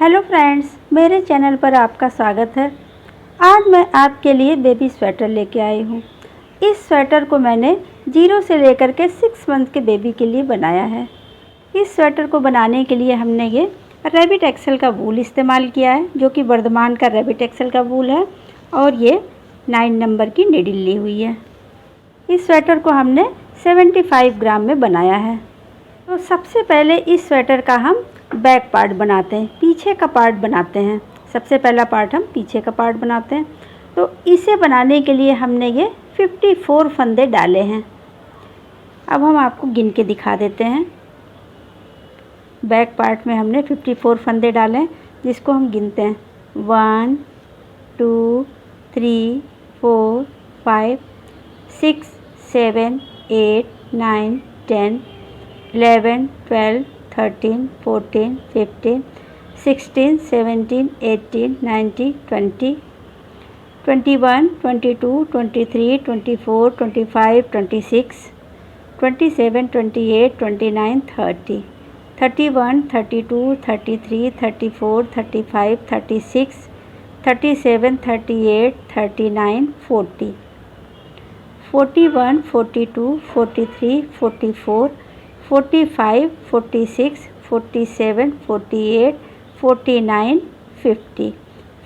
Hello friends, मेरे channel पर आपका स्वागत है। आज मैं आपके लिए बेबी स्वेटर लेके आई हूँ। इस स्वेटर को मैंने 0 से लेकर के 6 मंथ के बेबी के लिए बनाया है। इस स्वेटर को बनाने के लिए हमने ये रैबिट एक्सेल का वूल इस्तेमाल किया है, जो कि वर्धमान का रैबिट एक्सेल का वूल है, और ये 9 नंबर की नीडल ली हुई है। इस स्वेटर को हमने 75 ग्राम में बनाया है। तो सबसे पहले इस स्वेटर का हम बैक पार्ट बनाते हैं, पीछे का पार्ट बनाते हैं। सबसे पहला पार्ट हम पीछे का पार्ट बनाते हैं। तो इसे बनाने के लिए हमने ये 54 फंदे डाले हैं। अब हम आपको गिन के दिखा देते हैं। बैक पार्ट में हमने 54 फंदे डाले हैं, जिसको हम गिनते हैं 1 2 3 4 5 6 7 8 9 10 11 12 13 14 15 16 17 18 19 20 21 22 23 24 25 26 27 28 29 30 31 32 33 34 35 36 37 38 39 40 41 42 43 44 45 46 47 48 49 50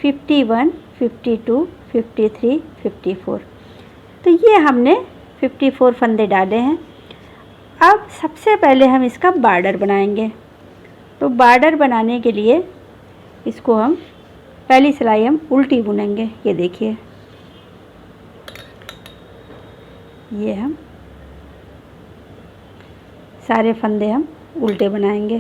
51 52 53 54। तो ये हमने 54 फंदे डाले हैं। अब सबसे पहले हम इसका बॉर्डर बनाएंगे। तो बॉर्डर बनाने के लिए इसको हम पहली सिलाई हम उल्टी बुनेंगे। ये देखिए, ये हम सारे फंदे हम उल्टे बनाएंगे।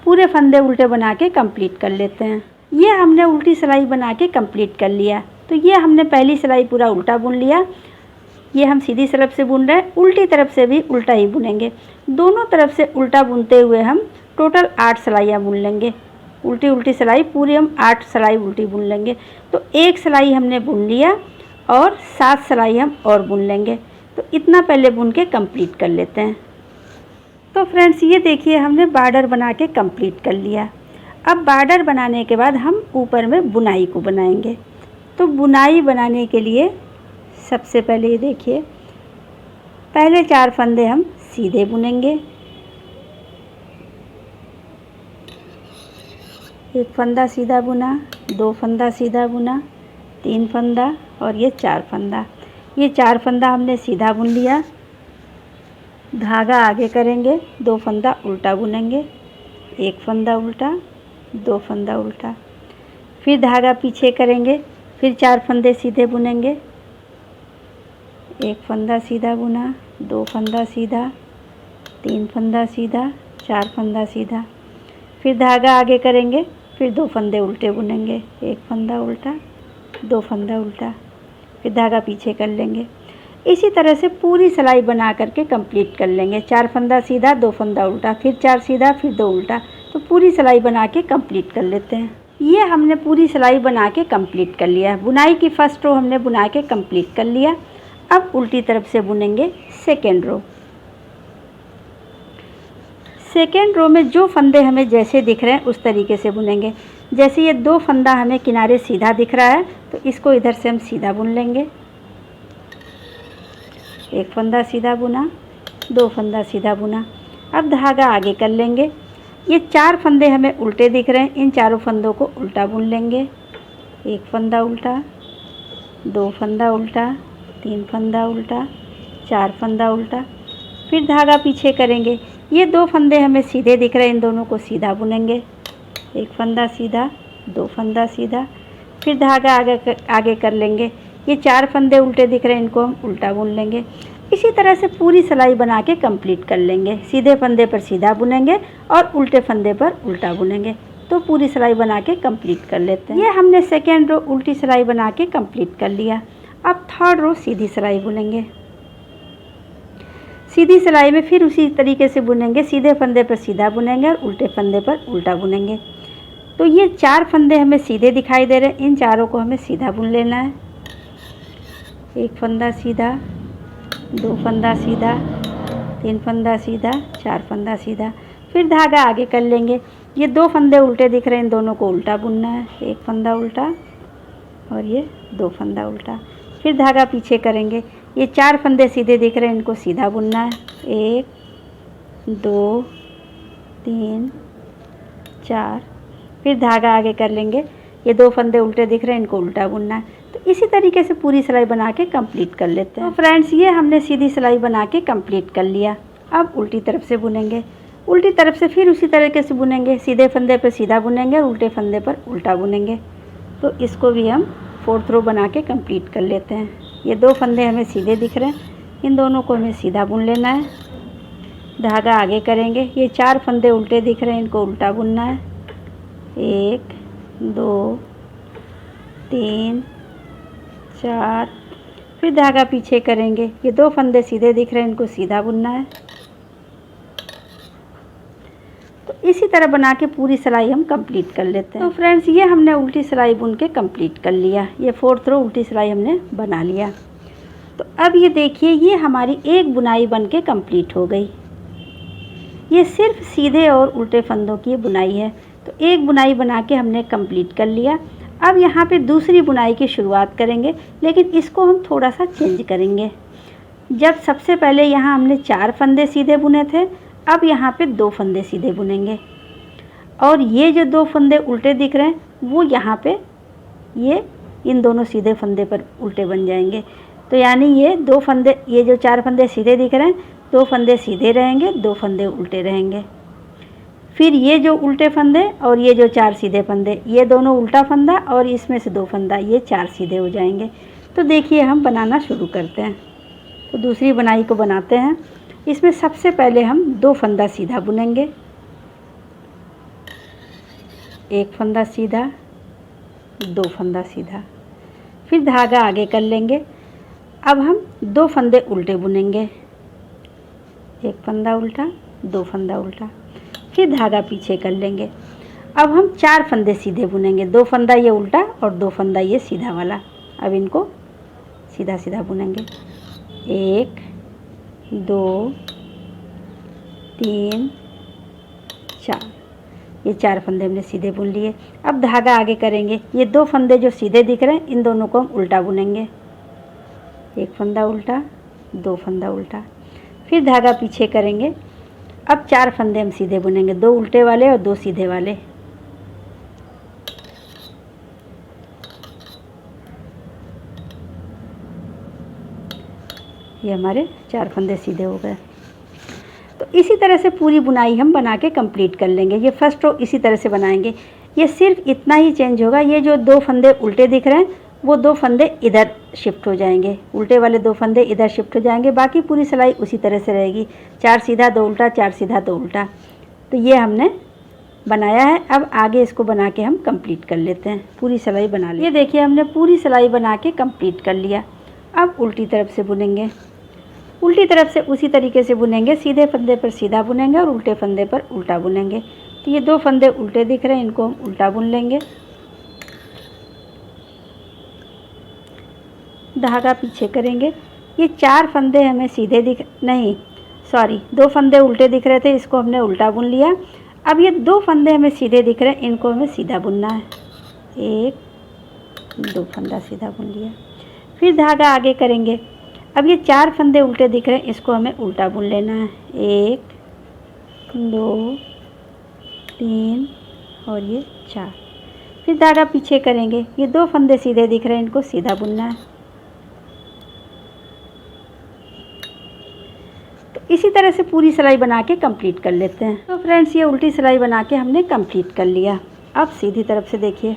पूरे फंदे उल्टे बना के कंप्लीट कर लेते हैं। ये हमने उल्टी सिलाई बना के कंप्लीट कर लिया। तो ये हमने पहली सिलाई पूरा उल्टा बुन लिया। ये हम सीधी तरफ से बुन रहे हैं, उल्टी तरफ से भी उल्टा ही बुनेंगे। दोनों तरफ से उल्टा बुनते हुए हम टोटल 8 सिलाइयाँ बुन लेंगे। उल्टी उल्टी सिलाई पूरी हम 8 सिलाई उल्टी बुन लेंगे। तो एक सिलाई हमने बुन लिया और 7 सिलाई हम और बुन लेंगे। तो इतना पहले बुन के कंप्लीट कर लेते हैं। तो फ्रेंड्स, ये देखिए, हमने बॉर्डर बना के कंप्लीट कर लिया। अब बॉर्डर बनाने के बाद हम ऊपर में बुनाई को बनाएंगे। तो बुनाई बनाने के लिए सबसे पहले ये देखिए, पहले 4 फंदे हम सीधे बुनेंगे। एक फंदा सीधा बुना, 2 फंदा सीधा बुना, 3 फंदा और ये 4 फंदा। ये 4 फंदा हमने सीधा बुन लिया। धागा आगे करेंगे, 2 फंदा उल्टा बुनेंगे, 1 फंदा उल्टा, 2 फंदा उल्टा, फिर धागा पीछे करेंगे, फिर 4 फंदे सीधे बुनेंगे, 1 फंदा सीधा बुना, 2 फंदा सीधा, 3 फंदा सीधा, 4 फंदा सीधा, फिर धागा आगे करेंगे, फिर 2 फंदे उल्टे बुनेंगे, 1 फंदा उल्टा, 2 फंदा उल्टा, फिर धागा पीछे कर लेंगे। इसी तरह से पूरी सिलाई बना करके कंप्लीट कर लेंगे। 4 फंदा सीधा, 2 फंदा उल्टा, फिर 4 सीधा, फिर 2 उल्टा। तो पूरी सिलाई बना के कंप्लीट कर लेते हैं। ये हमने पूरी सिलाई बना के कंप्लीट कर लिया। बुनाई की फर्स्ट रो हमने बुना के कंप्लीट कर लिया। अब उल्टी तरफ से बुनेंगे सेकेंड रो। सेकेंड रो में जो फंदे हमें जैसे दिख रहे हैं उस तरीके से बुनेंगे। जैसे ये 2 फंदा हमें किनारे सीधा दिख रहा है, तो इसको इधर से हम सीधा बुन लेंगे। 1 फंदा सीधा बुना, 2 फंदा सीधा बुना। अब धागा आगे कर लेंगे। ये 4 फंदे हमें उल्टे दिख रहे हैं, इन चारों फंदों को उल्टा बुन लेंगे। 1 फंदा उल्टा, 2 फंदा उल्टा, 3 फंदा उल्टा, 4 फंदा उल्टा, फिर धागा पीछे करेंगे। ये 2 फंदे हमें सीधे दिख रहे हैं, इन दोनों को सीधा बुनेंगे। 1 फंदा सीधा, 2 फंदा सीधा, फिर धागा आगे कर लेंगे। ये 4 फंदे उल्टे दिख रहे हैं, इनको हम उल्टा बुन लेंगे। इसी तरह से पूरी सिलाई बना के कंप्लीट कर लेंगे। सीधे फंदे पर सीधा बुनेंगे और उल्टे फंदे पर उल्टा बुनेंगे। तो पूरी सिलाई बना के कंप्लीट कर लेते हैं। ये हमने सेकेंड रो उल्टी सिलाई बना के कंप्लीट कर लिया। अब थर्ड रो सीधी सिलाई बुनेंगे। सीधी सिलाई में फिर उसी तरीके से बुनेंगे। सीधे फंदे पर सीधा बुनेंगे और उल्टे फंदे पर उल्टा बुनेंगे। तो ये 4 फंदे हमें सीधे दिखाई दे रहे हैं, इन चारों को हमें सीधा बुन लेना है। 1 फंदा सीधा, 2 फंदा सीधा, 3 फंदा सीधा, 4 फंदा सीधा, फिर धागा आगे कर लेंगे। ये 2 फंदे उल्टे दिख रहे हैं, इन दोनों को उल्टा बुनना है। एक फंदा उल्टा और ये 2 फंदा उल्टा। फिर धागा पीछे करेंगे। ये 4 फंदे सीधे दिख रहे हैं, इनको सीधा बुनना है। 1 2 3 4। फिर धागा आगे कर लेंगे। ये 2 फंदे उल्टे दिख रहे हैं, इनको उल्टा बुनना है। तो इसी तरीके से पूरी सिलाई बना के कंप्लीट कर लेते हैं। तो फ्रेंड्स, ये हमने सीधी सिलाई बना के कंप्लीट कर लिया। अब उल्टी तरफ से बुनेंगे। उल्टी तरफ से फिर उसी तरीके से बुनेंगे। सीधे फंदे पर सीधा बुनेंगे और उल्टे फंदे पर उल्टा बुनेंगे। तो इसको भी हम 4th रो बना के कंप्लीट कर लेते हैं। ये 2 फंदे हमें सीधे दिख रहे हैं, इन दोनों को हमें सीधा बुन लेना है। धागा आगे करेंगे। ये 4 फंदे उल्टे दिख रहे हैं, इनको उल्टा बुनना है। 1 2 3 4। फिर धागा पीछे करेंगे। ये 2 फंदे सीधे दिख रहे हैं, इनको सीधा बुनना है। तो इसी तरह बना के पूरी सिलाई हम कंप्लीट कर लेते हैं। तो फ्रेंड्स, ये हमने उल्टी सिलाई बुन के कंप्लीट कर लिया। ये 4th रो उल्टी सिलाई हमने बना लिया। तो अब ये देखिए, ये हमारी एक बुनाई बन के कंप्लीट हो गई। ये सिर्फ सीधे और उल्टे फंदों की बुनाई है। तो एक बुनाई बना के हमने कंप्लीट कर लिया। अब यहाँ पे दूसरी बुनाई की शुरुआत करेंगे, लेकिन इसको हम थोड़ा सा चेंज करेंगे। जब सबसे पहले यहाँ हमने 4 फंदे सीधे बुने थे, अब यहाँ पे 2 फंदे सीधे बुनेंगे। और ये जो 2 फंदे उल्टे दिख रहे हैं, वो यहाँ पे ये इन दोनों सीधे फंदे पर उल्टे बन जाएंगे। तो यानी ये 2 फंदे, ये जो 4 फंदे सीधे दिख रहे हैं, 2 फंदे सीधे रहेंगे, 2 फंदे उल्टे रहेंगे। फिर ये जो उल्टे फंदे और ये जो 4 सीधे फंदे, ये दोनों उल्टा फंदा और इसमें से 2 फंदा, ये 4 सीधे हो जाएंगे। तो देखिए, हम बनाना शुरू करते हैं। तो दूसरी बुनाई को बनाते हैं। इसमें सबसे पहले हम 2 फंदा सीधा बुनेंगे। 1 फंदा सीधा, 2 फंदा सीधा। फिर धागा आगे कर लेंगे। अब हम 2 फंदे उल्टे बुनेंगे। 1 फंदा उल्टा, 2 फंदा उल्टा। फिर धागा पीछे कर लेंगे। अब हम 4 फंदे सीधे बुनेंगे। 2 फंदा ये उल्टा और 2 फंदा ये सीधा वाला। अब इनको सीधा सीधा बुनेंगे। 1 2 3 4। ये 4 फंदे हमने सीधे बुन लिए। अब धागा आगे करेंगे। ये 2 फंदे जो सीधे दिख रहे हैं, इन दोनों को हम उल्टा बुनेंगे। 1 फंदा उल्टा, 2 फंदा उल्टा। फिर धागा पीछे करेंगे। अब 4 फंदे हम सीधे बुनेंगे, 2 उल्टे वाले और 2 सीधे वाले। ये हमारे 4 फंदे सीधे हो गए। तो इसी तरह से पूरी बुनाई हम बना के कंप्लीट कर लेंगे। ये फर्स्ट रो इसी तरह से बनाएंगे। ये सिर्फ इतना ही चेंज होगा, ये जो 2 फंदे उल्टे दिख रहे हैं, वो 2 फंदे इधर शिफ्ट हो जाएंगे। उल्टे वाले 2 फंदे इधर शिफ्ट हो जाएंगे। बाकी पूरी सिलाई उसी तरह से रहेगी। 4 सीधा 2 उल्टा, 4 सीधा 2 उल्टा। तो ये हमने बनाया है। अब आगे इसको बना के हम कंप्लीट कर लेते हैं। पूरी सिलाई बना ली। ये देखिए, हमने पूरी सिलाई बना के कंप्लीट कर लिया। अब उल्टी तरफ से बुनेंगे। उल्टी तरफ से उसी तरीके से बुनेंगे। सीधे फंदे पर सीधा बुनेंगे और उल्टे फंदे पर उल्टा बुनेंगे। तो ये 2 फंदे उल्टे दिख रहे हैं, इनको हम उल्टा बुन लेंगे। धागा पीछे करेंगे। ये 4 फंदे हमें सीधे सॉरी 2 फंदे उल्टे दिख रहे थे, इसको हमने उल्टा बुन लिया। अब ये 2 फंदे हमें सीधे दिख रहे हैं, इनको हमें सीधा बुनना है। 1 2 फंदा सीधा बुन लिया। फिर धागा आगे करेंगे। अब ये 4 फंदे उल्टे दिख रहे हैं, इसको हमें उल्टा बुन लेना है। 1 2 3 और ये 4। फिर धागा पीछे करेंगे। ये 2 फंदे सीधे दिख रहे हैं, इनको सीधा बुनना है। तो इसी तरह से पूरी सिलाई बना के कंप्लीट कर लेते हैं। तो फ्रेंड्स, ये उल्टी सिलाई बना के हमने कंप्लीट कर लिया। अब सीधी तरफ से देखिए,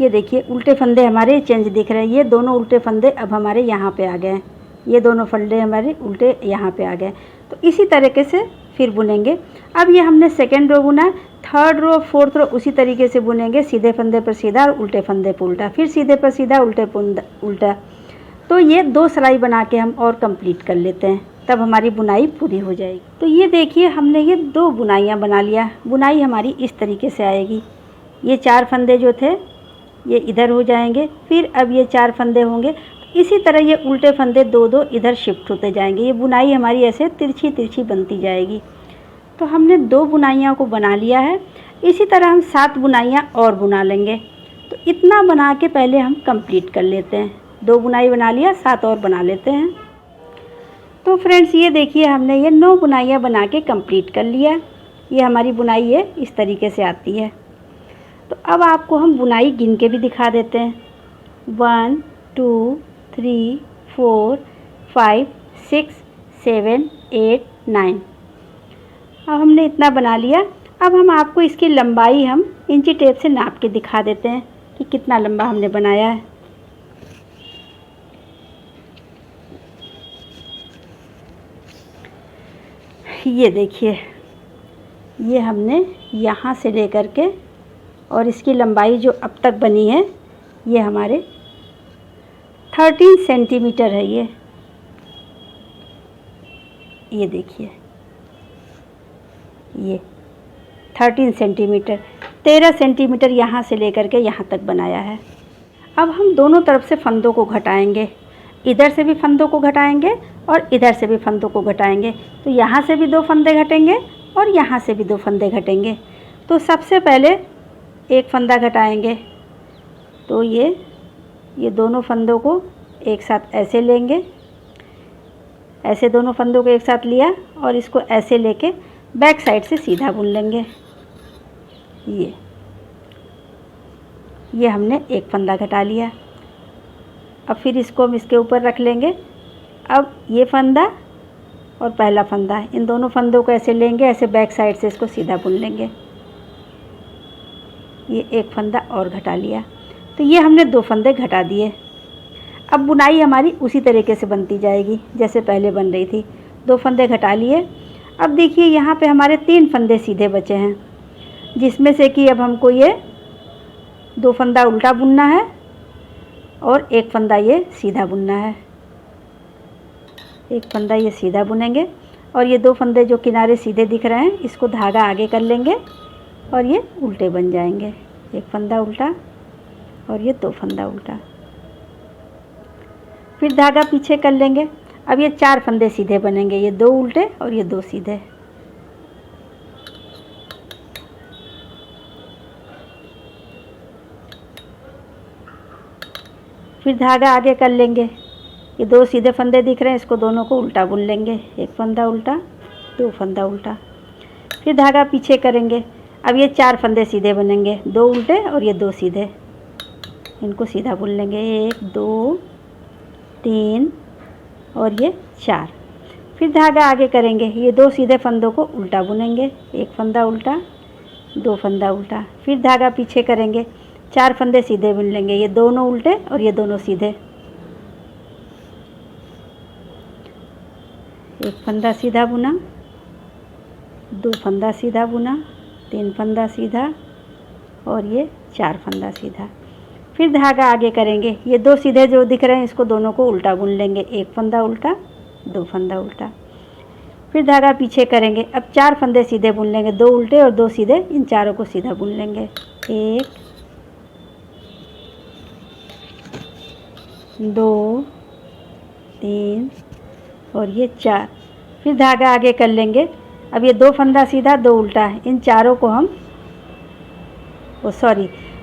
ये देखिए उल्टे फंदे हमारे चेंज दिख रहे हैं। ये दोनों उल्टे फंदे अब हमारे यहाँ पे आ गए हैं। ये दोनों फंदे हमारे उल्टे यहाँ पे आ गए। तो इसी तरीके से फिर बुनेंगे। अब ये हमने 2nd रो बुना, 3rd रो 4th रो उसी तरीके से बुनेंगे। सीधे फंदे पर सीधा और उल्टे फंदे पर उल्टा, फिर सीधे पर सीधा उल्टे पर उल्टा। तो ये 2 सिलाई बना के हम और कंप्लीट कर लेते हैं, तब हमारी बुनाई पूरी हो जाएगी। तो ये देखिए, हमने ये 2 बुनाइयाँ बना लिया। बुनाई हमारी इस तरीके से आएगी। ये 4 फंदे जो थे ये इधर हो जाएंगे। फिर अब ये 4 फंदे होंगे। इसी तरह ये उल्टे फंदे 2-2 इधर शिफ्ट होते जाएंगे। ये बुनाई हमारी ऐसे तिरछी तिरछी बनती जाएगी। तो हमने 2 बुनाइयों को बना लिया है। इसी तरह हम 7 बुनाइयाँ और बुना लेंगे। तो इतना बना के पहले हम कंप्लीट कर लेते हैं। 2 बुनाई बना लिया, 7 और बना लेते हैं। तो फ्रेंड्स ये देखिए हमने ये 9 बुनाइयाँ बना के कंप्लीट कर लिया। ये हमारी बुनाई ये इस तरीके से आती है। तो अब आपको हम बुनाई गिन के भी दिखा देते हैं। 1 2 3 4 5 6 7 8 9। अब हमने इतना बना लिया। अब हम आपको इसकी लंबाई हम इंची टेप से नाप के दिखा देते हैं कि कितना लंबा हमने बनाया है। ये देखिए, ये हमने यहाँ से लेकर के और इसकी लंबाई जो अब तक बनी है ये हमारे 13 सेंटीमीटर है। ये देखिए, ये 13 सेंटीमीटर, 13 सेंटीमीटर यहाँ से लेकर के यहाँ तक बनाया है। अब हम दोनों तरफ से फंदों को घटाएंगे। इधर से भी फंदों को घटाएंगे और इधर से भी फंदों को घटाएंगे। तो यहाँ से भी 2 फंदे घटेंगे और यहाँ से भी 2 फंदे घटेंगे। तो सबसे पहले एक फंदा घटाएंगे। तो ये दोनों फंदों को एक साथ ऐसे लेंगे, ऐसे दोनों फंदों को एक साथ लिया और इसको ऐसे लेके बैक साइड से सीधा बुन लेंगे। ये हमने एक फंदा घटा लिया। अब फिर इसको हम इसके ऊपर रख लेंगे। अब ये फंदा और पहला फंदा, इन दोनों फंदों को ऐसे लेंगे, ऐसे बैक साइड से इसको सीधा बुन लेंगे। ये एक फंदा और घटा लिया। तो ये हमने 2 फंदे घटा दिए। अब बुनाई हमारी उसी तरीके से बनती जाएगी जैसे पहले बन रही थी। 2 फंदे घटा लिए। अब देखिए यहाँ पे हमारे 3 फंदे सीधे बचे हैं, जिसमें से कि अब हमको ये 2 फंदा उल्टा बुनना है और एक फंदा ये सीधा बुनना है। एक फंदा ये सीधा बुनेंगे और ये 2 फंदे जो किनारे सीधे दिख रहे हैं इसको धागा आगे कर लेंगे और ये उल्टे बन जाएंगे। एक फंदा उल्टा और ये 2 फंदा उल्टा, फिर धागा पीछे कर लेंगे। अब ये 4 फंदे सीधे बनेंगे, ये 2 उल्टे और ये 2 सीधे। फिर धागा आगे कर लेंगे। ये 2 सीधे फंदे दिख रहे हैं, इसको दोनों को उल्टा बुन लेंगे। एक फंदा उल्टा, 2 फंदा उल्टा, फिर धागा पीछे करेंगे। अब ये 4 फंदे सीधे बनेंगे, 2 उल्टे और ये 2 सीधे। इनको सीधा बुन लेंगे। 1 2 3 और ये 4। फिर धागा आगे करेंगे। ये 2 सीधे फंदों को उल्टा बुनेंगे। एक फंदा उल्टा, 2 फंदा उल्टा, फिर धागा पीछे करेंगे। 4 फंदे सीधे बुन लेंगे। ये दोनों उल्टे और ये दोनों सीधे। एक फंदा सीधा बुना, 2 फंदा सीधा बुना, 3 फंदा सीधा और ये 4 फंदा सीधा। फिर धागा आगे करेंगे। ये 2 सीधे जो दिख रहे हैं इसको दोनों को उल्टा बुन लेंगे। एक फंदा उल्टा, 2 फंदा उल्टा, फिर धागा पीछे करेंगे। अब 4 फंदे सीधे बुन लेंगे, 2 उल्टे और 2 सीधे। इन चारों को सीधा बुन लेंगे। 1 2 3 और ये 4। फिर धागा आगे कर लेंगे। अब ये 2 फंदा सीधा, 2 उल्टा है। इन चारों को हम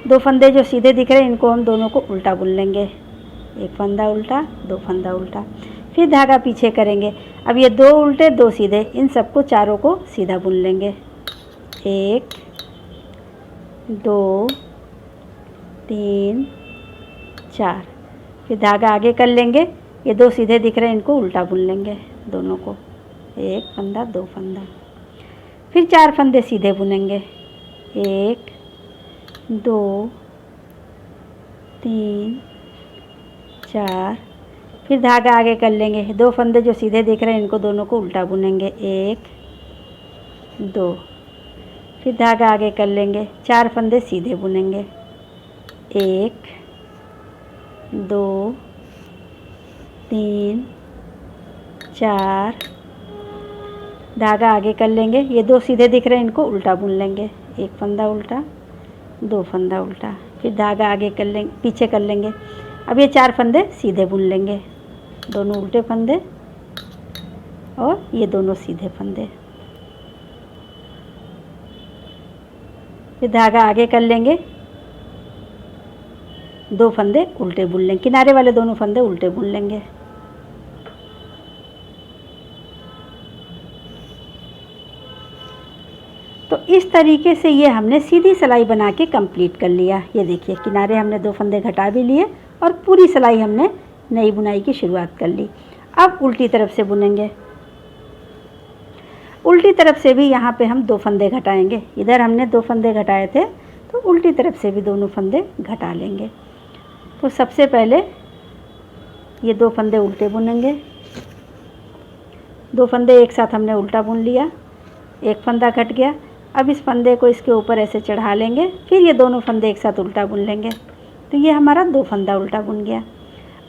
2 फंदे जो सीधे दिख रहे हैं इनको हम दोनों को उल्टा बुन लेंगे। एक फंदा उल्टा, 2 फंदा उल्टा, फिर धागा पीछे करेंगे। अब ये 2 उल्टे 2 सीधे, इन सबको चारों को सीधा बुन लेंगे। 1 2 3 4। फिर धागा आगे कर लेंगे। ये 2 सीधे दिख रहे हैं इनको उल्टा बुन लेंगे दोनों को। एक फंदा, 2 फंदा, फिर 4 फंदे सीधे बुनेंगे। 1 2 3 4। फिर धागा आगे कर लेंगे। 2 फंदे जो सीधे दिख रहे हैं इनको दोनों को उल्टा बुनेंगे। 1 2। फिर धागा आगे कर लेंगे। 4 फंदे सीधे बुनेंगे। 1 2 3 4। धागा आगे कर लेंगे। ये 2 सीधे दिख रहे हैं इनको उल्टा बुन लेंगे। एक फंदा उल्टा, 2 फंदा उल्टा, फिर धागा आगे कर लेंगे, पीछे कर लेंगे। अब ये 4 फंदे सीधे बुन लेंगे। दोनों उल्टे फंदे और ये दोनों सीधे फंदे। फिर धागा आगे कर लेंगे, 2 फंदे उल्टे बुन लेंगे, किनारे वाले दोनों फंदे उल्टे बुन लेंगे। तो इस तरीके से ये हमने सीधी सिलाई बना के कंप्लीट कर लिया। ये देखिए किनारे हमने 2 फंदे घटा भी लिए और पूरी सिलाई हमने नई बुनाई की शुरुआत कर ली। अब उल्टी तरफ से बुनेंगे। उल्टी तरफ से भी यहाँ पे हम 2 फंदे घटाएंगे। इधर हमने 2 फंदे घटाए थे, तो उल्टी तरफ से भी दोनों फंदे घटा लेंगे। तो सबसे पहले ये 2 फंदे उल्टे बुनेंगे। 2 फंदे एक साथ हमने उल्टा बुन लिया, एक फंदा घट गया। अब इस फंदे को इसके ऊपर ऐसे चढ़ा लेंगे, फिर ये दोनों फंदे एक साथ उल्टा बुन लेंगे। तो ये हमारा 2 फंदा उल्टा बुन गया।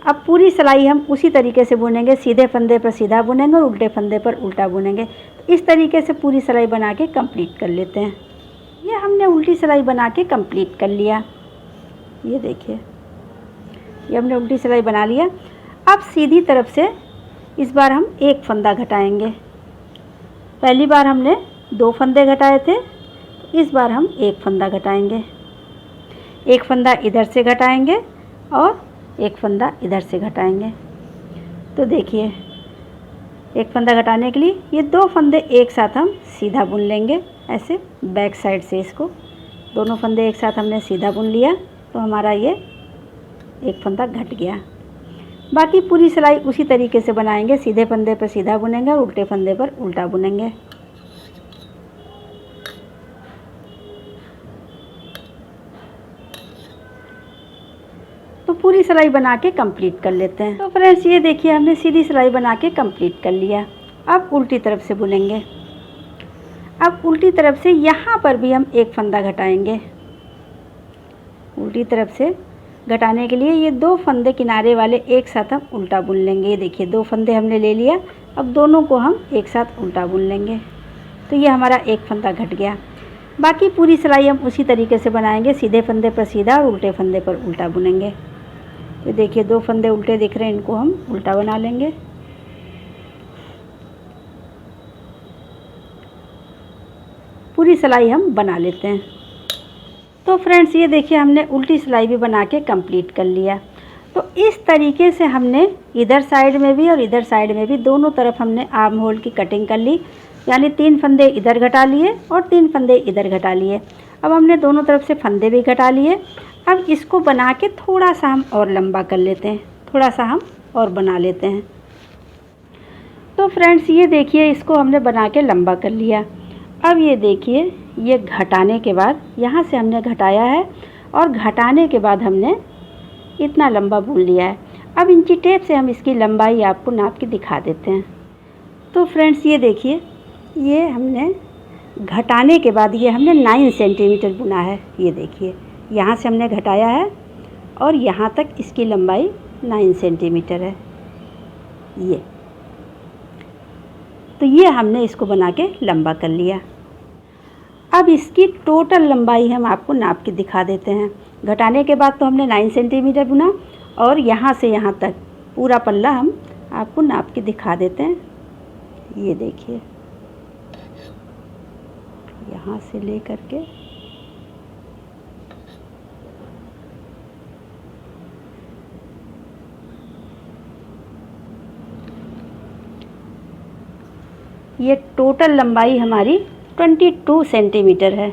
अब पूरी सिलाई हम उसी तरीके से बुनेंगे, सीधे फंदे पर सीधा बुनेंगे और उल्टे फंदे पर उल्टा बुनेंगे। तो इस तरीके से पूरी सिलाई बना के कंप्लीट कर लेते हैं। ये हमने उल्टी सिलाई बना के कंप्लीट कर लिया। ये देखिए ये हमने उल्टी सिलाई बना लिया। अब सीधी तरफ से इस बार हम एक फंदा घटाएंगे। पहली बार हमने 2 फंदे घटाए थे, इस बार हम एक फंदा घटाएंगे। एक फंदा इधर से घटाएंगे और एक फंदा इधर से घटाएंगे। तो देखिए एक फंदा घटाने के लिए ये 2 फंदे एक साथ हम सीधा बुन लेंगे, ऐसे बैक साइड से इसको दोनों फंदे एक साथ हमने सीधा बुन लिया। तो हमारा ये एक फंदा घट गया। बाकी पूरी सिलाई उसी तरीके से बनाएंगे, सीधे फंदे पर सीधा बुनेंगे और उल्टे फंदे पर उल्टा बुनेंगे। तो पूरी सिलाई बना के कंप्लीट कर लेते हैं। तो फ्रेंड्स ये देखिए हमने सीधी सिलाई बना के कंप्लीट कर लिया। अब उल्टी तरफ से बुनेंगे। अब उल्टी तरफ से यहाँ पर भी हम एक फंदा घटाएंगे। उल्टी तरफ से घटाने के लिए ये 2 फंदे किनारे वाले एक साथ हम उल्टा बुन लेंगे। ये देखिए 2 फंदे हमने ले लिया, अब दोनों को हम एक साथ उल्टा बुन लेंगे। तो ये हमारा एक फंदा घट गया। बाकी पूरी सिलाई हम उसी तरीके से बनाएंगे, सीधे फंदे पर सीधा और उल्टे फंदे पर उल्टा बुनेंगे। तो देखिए 2 फंदे उल्टे दिख रहे हैं, इनको हम उल्टा बना लेंगे। पूरी सिलाई हम बना लेते हैं। तो फ्रेंड्स ये देखिए हमने उल्टी सिलाई भी बना के कंप्लीट कर लिया। तो इस तरीके से हमने इधर साइड में भी और इधर साइड में भी दोनों तरफ हमने आर्म होल की कटिंग कर ली। यानी 3 फंदे इधर घटा लिए और 3 फंदे इधर घटा लिए। अब हमने दोनों तरफ से फंदे भी घटा लिए। अब इसको बना के थोड़ा सा हम और लंबा कर लेते हैं, थोड़ा सा हम और बना लेते हैं। तो फ्रेंड्स ये देखिए इसको हमने बना के लंबा कर लिया। अब ये देखिए ये घटाने के बाद यहाँ से हमने घटाया है और घटाने के बाद हमने इतना लंबा बुन लिया है। अब इंची टेप से हम इसकी लंबाई आपको नाप के दिखा देते हैं। तो फ्रेंड्स ये देखिए ये हमने घटाने के बाद ये हमने 9 सेंटीमीटर बुना है। ये देखिए यहाँ से हमने घटाया है और यहाँ तक इसकी लंबाई 9 सेंटीमीटर है। ये तो ये हमने इसको बना के लंबा कर लिया। अब इसकी टोटल लंबाई हम आपको नाप के दिखा देते हैं। घटाने के बाद तो हमने 9 सेंटीमीटर बुना और यहाँ से यहाँ तक पूरा पल्ला हम आपको नाप के दिखा देते हैं। ये देखिए यहाँ से ले करके ये टोटल लंबाई हमारी 22 सेंटीमीटर है।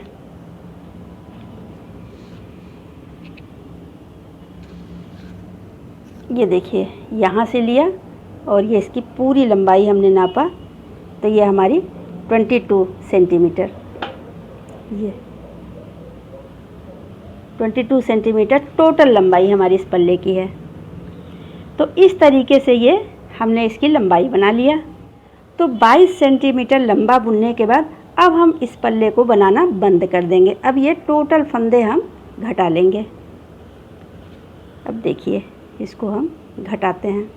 ये देखिए यहाँ से लिया और ये इसकी पूरी लंबाई हमने नापा, तो ये हमारी 22 सेंटीमीटर, ये 22 सेंटीमीटर टोटल लंबाई हमारी इस पल्ले की है। तो इस तरीके से ये हमने इसकी लंबाई बना लिया। तो 22 सेंटीमीटर लंबा बुनने के बाद अब हम इस पल्ले को बनाना बंद कर देंगे। अब ये टोटल फंदे हम घटा लेंगे। अब देखिए इसको हम घटाते हैं।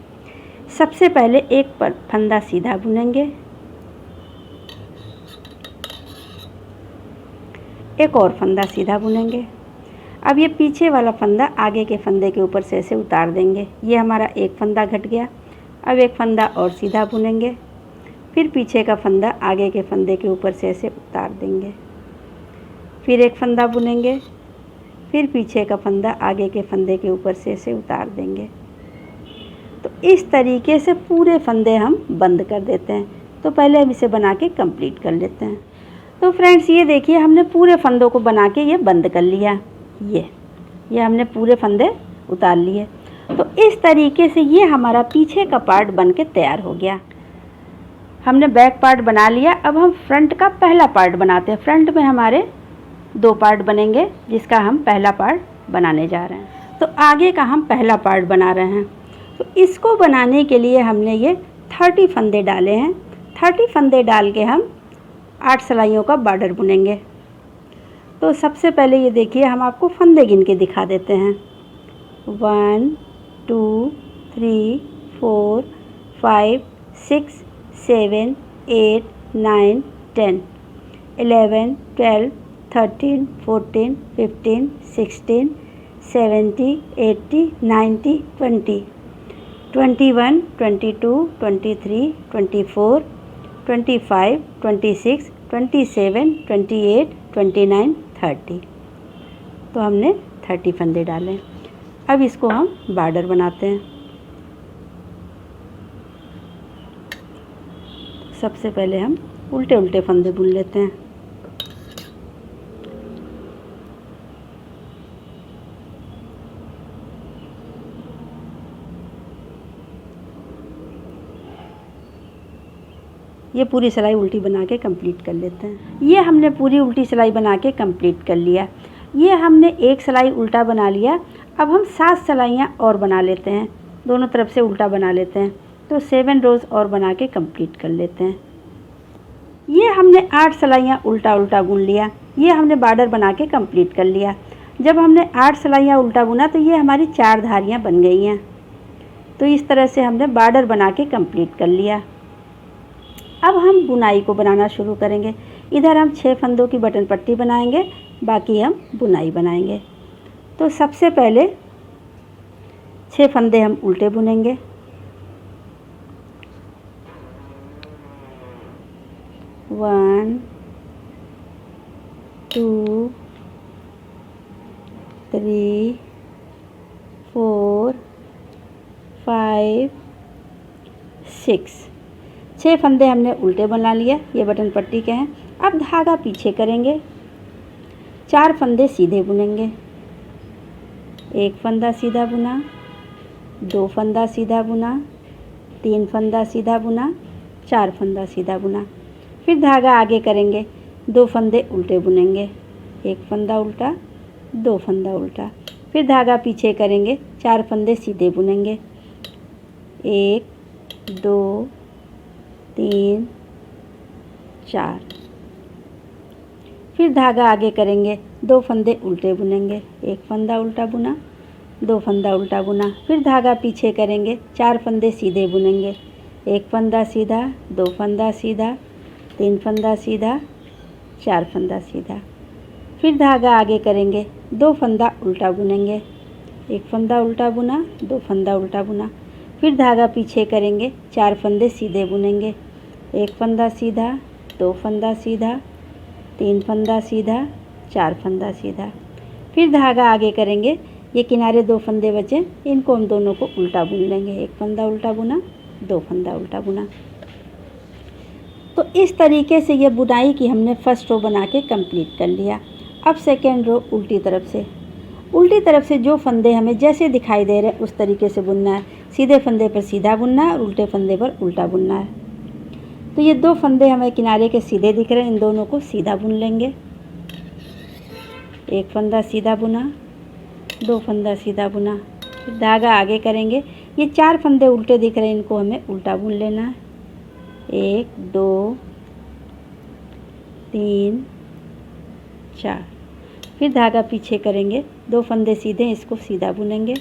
सबसे पहले एक फंदा सीधा बुनेंगे, एक और फंदा सीधा बुनेंगे। अब ये पीछे वाला फंदा आगे के फंदे के ऊपर से ऐसे उतार देंगे। ये हमारा एक फंदा घट गया। अब एक फंदा और सीधा बुनेंगे, फिर पीछे का फंदा आगे के फंदे के ऊपर से ऐसे उतार देंगे। फिर एक फंदा बुनेंगे, फिर पीछे का फंदा आगे के फंदे के ऊपर से इसे उतार देंगे। तो इस तरीके से पूरे फंदे हम बंद कर देते हैं। तो पहले हम इसे बना के कंप्लीट कर लेते हैं। तो फ्रेंड्स ये देखिए हमने पूरे फंदों को बना के ये बंद कर लिया। ये हमने पूरे फंदे उतार लिए। तो इस तरीके से ये हमारा पीछे का पार्ट बन के तैयार हो गया। हमने बैक पार्ट बना लिया। अब हम फ्रंट का पहला पार्ट बनाते हैं। फ्रंट में हमारे 2 पार्ट बनेंगे, जिसका हम पहला पार्ट बनाने जा रहे हैं। तो आगे का हम पहला पार्ट बना रहे हैं। तो इसको बनाने के लिए हमने ये 30 फंदे डाले हैं। 30 फंदे डाल के हम 8 सिलाइयों का बॉर्डर बुनेंगे। तो सबसे पहले ये देखिए हम आपको फंदे गिन के दिखा देते हैं। 1 2 3 4 5 6 7 8 9 10 11 12 13 14 15 16 17 18 19 20 21 22 23 24 25 26 27 28 29 30। तो हमने 30 फंदे डाले। अब इसको हम बॉर्डर बनाते हैं। सबसे पहले हम उल्टे उल्टे फंदे बुन लेते हैं। ये पूरी सिलाई उल्टी बना के कंप्लीट कर लेते हैं। ये हमने पूरी उल्टी सिलाई बना के कंप्लीट कर लिया। ये हमने एक सिलाई उल्टा बना लिया। अब हम 7 सिलाइयाँ और बना लेते हैं, दोनों तरफ से उल्टा बना लेते हैं। तो 7 रोज़ और बना के कंप्लीट कर लेते हैं। ये हमने 8 सिलाइयाँ उल्टा उल्टा बुन लिया। ये हमने बॉर्डर बना के कंप्लीट कर लिया। जब हमने 8 सिलाइयाँ उल्टा बुना तो ये हमारी 4 धारियाँ बन गई हैं। तो इस तरह से हमने बॉर्डर बना के कंप्लीट कर लिया। अब हम बुनाई को बनाना शुरू करेंगे। इधर हम 6 फंदों की बटन पट्टी बनाएंगे, बाकी हम बुनाई बनाएंगे। तो सबसे पहले 6 फंदे हम उल्टे बुनेंगे। वन 2 3 4 5 6 6 फंदे हमने उल्टे बना लिया। ये बटन पट्टी के हैं। अब धागा पीछे करेंगे, 4 फंदे सीधे बुनेंगे। 1 फंदा सीधा बुना, 2 फंदा सीधा बुना, 3 फंदा सीधा बुना, 4 फंदा सीधा बुना। फिर धागा आगे करेंगे, 2 फंदे उल्टे बुनेंगे। 1 फंदा उल्टा, 2 फंदा उल्टा। फिर धागा पीछे करेंगे, 4 फंदे सीधे बुनेंगे। 1 2 3 4। फिर धागा आगे करेंगे, 2 फंदे उल्टे बुनेंगे। 1 फंदा उल्टा बुना, 2 फंदा उल्टा बुना। फिर धागा पीछे करेंगे, 4 फंदे सीधे बुनेंगे। 1 फंदा सीधा, 2 फंदा सीधा, 3 फंदा सीधा, 4 फंदा सीधा। फिर धागा आगे करेंगे, 2 फंदा उल्टा बुनेंगे। 1 फंदा उल्टा बुना, 2 फंदा उल्टा बुना। फिर धागा पीछे करेंगे, 4 फंदे सीधे बुनेंगे। 1 फंदा सीधा, 2 फंदा सीधा, 3 फंदा सीधा, 4 फंदा सीधा। फिर धागा आगे करेंगे, ये किनारे 2 फंदे बचे, इनको हम दोनों को उल्टा बुन लेंगे। 1 फंदा उल्टा बुना, 2 फंदा उल्टा बुना। तो इस तरीके से ये बुनाई की हमने फर्स्ट रो बना के कंप्लीट कर लिया। अब सेकेंड रो उल्टी तरफ से। उल्टी तरफ से जो फंदे हमें जैसे दिखाई दे रहे हैं उस तरीके से बुनना है। सीधे फंदे पर सीधा बुनना है और उल्टे फंदे पर उल्टा बुनना है। तो ये 2 फंदे हमें किनारे के सीधे दिख रहे हैं, इन दोनों को सीधा बुन लेंगे। 1 फंदा सीधा बुना, 2 फंदा सीधा बुना। फिर धागा आगे करेंगे, ये 4 फंदे उल्टे दिख रहे हैं, इनको हमें उल्टा बुन लेना है। 1 2 3 4। फिर धागा पीछे करेंगे, 2 फंदे सीधे, इसको सीधा बुनेंगे।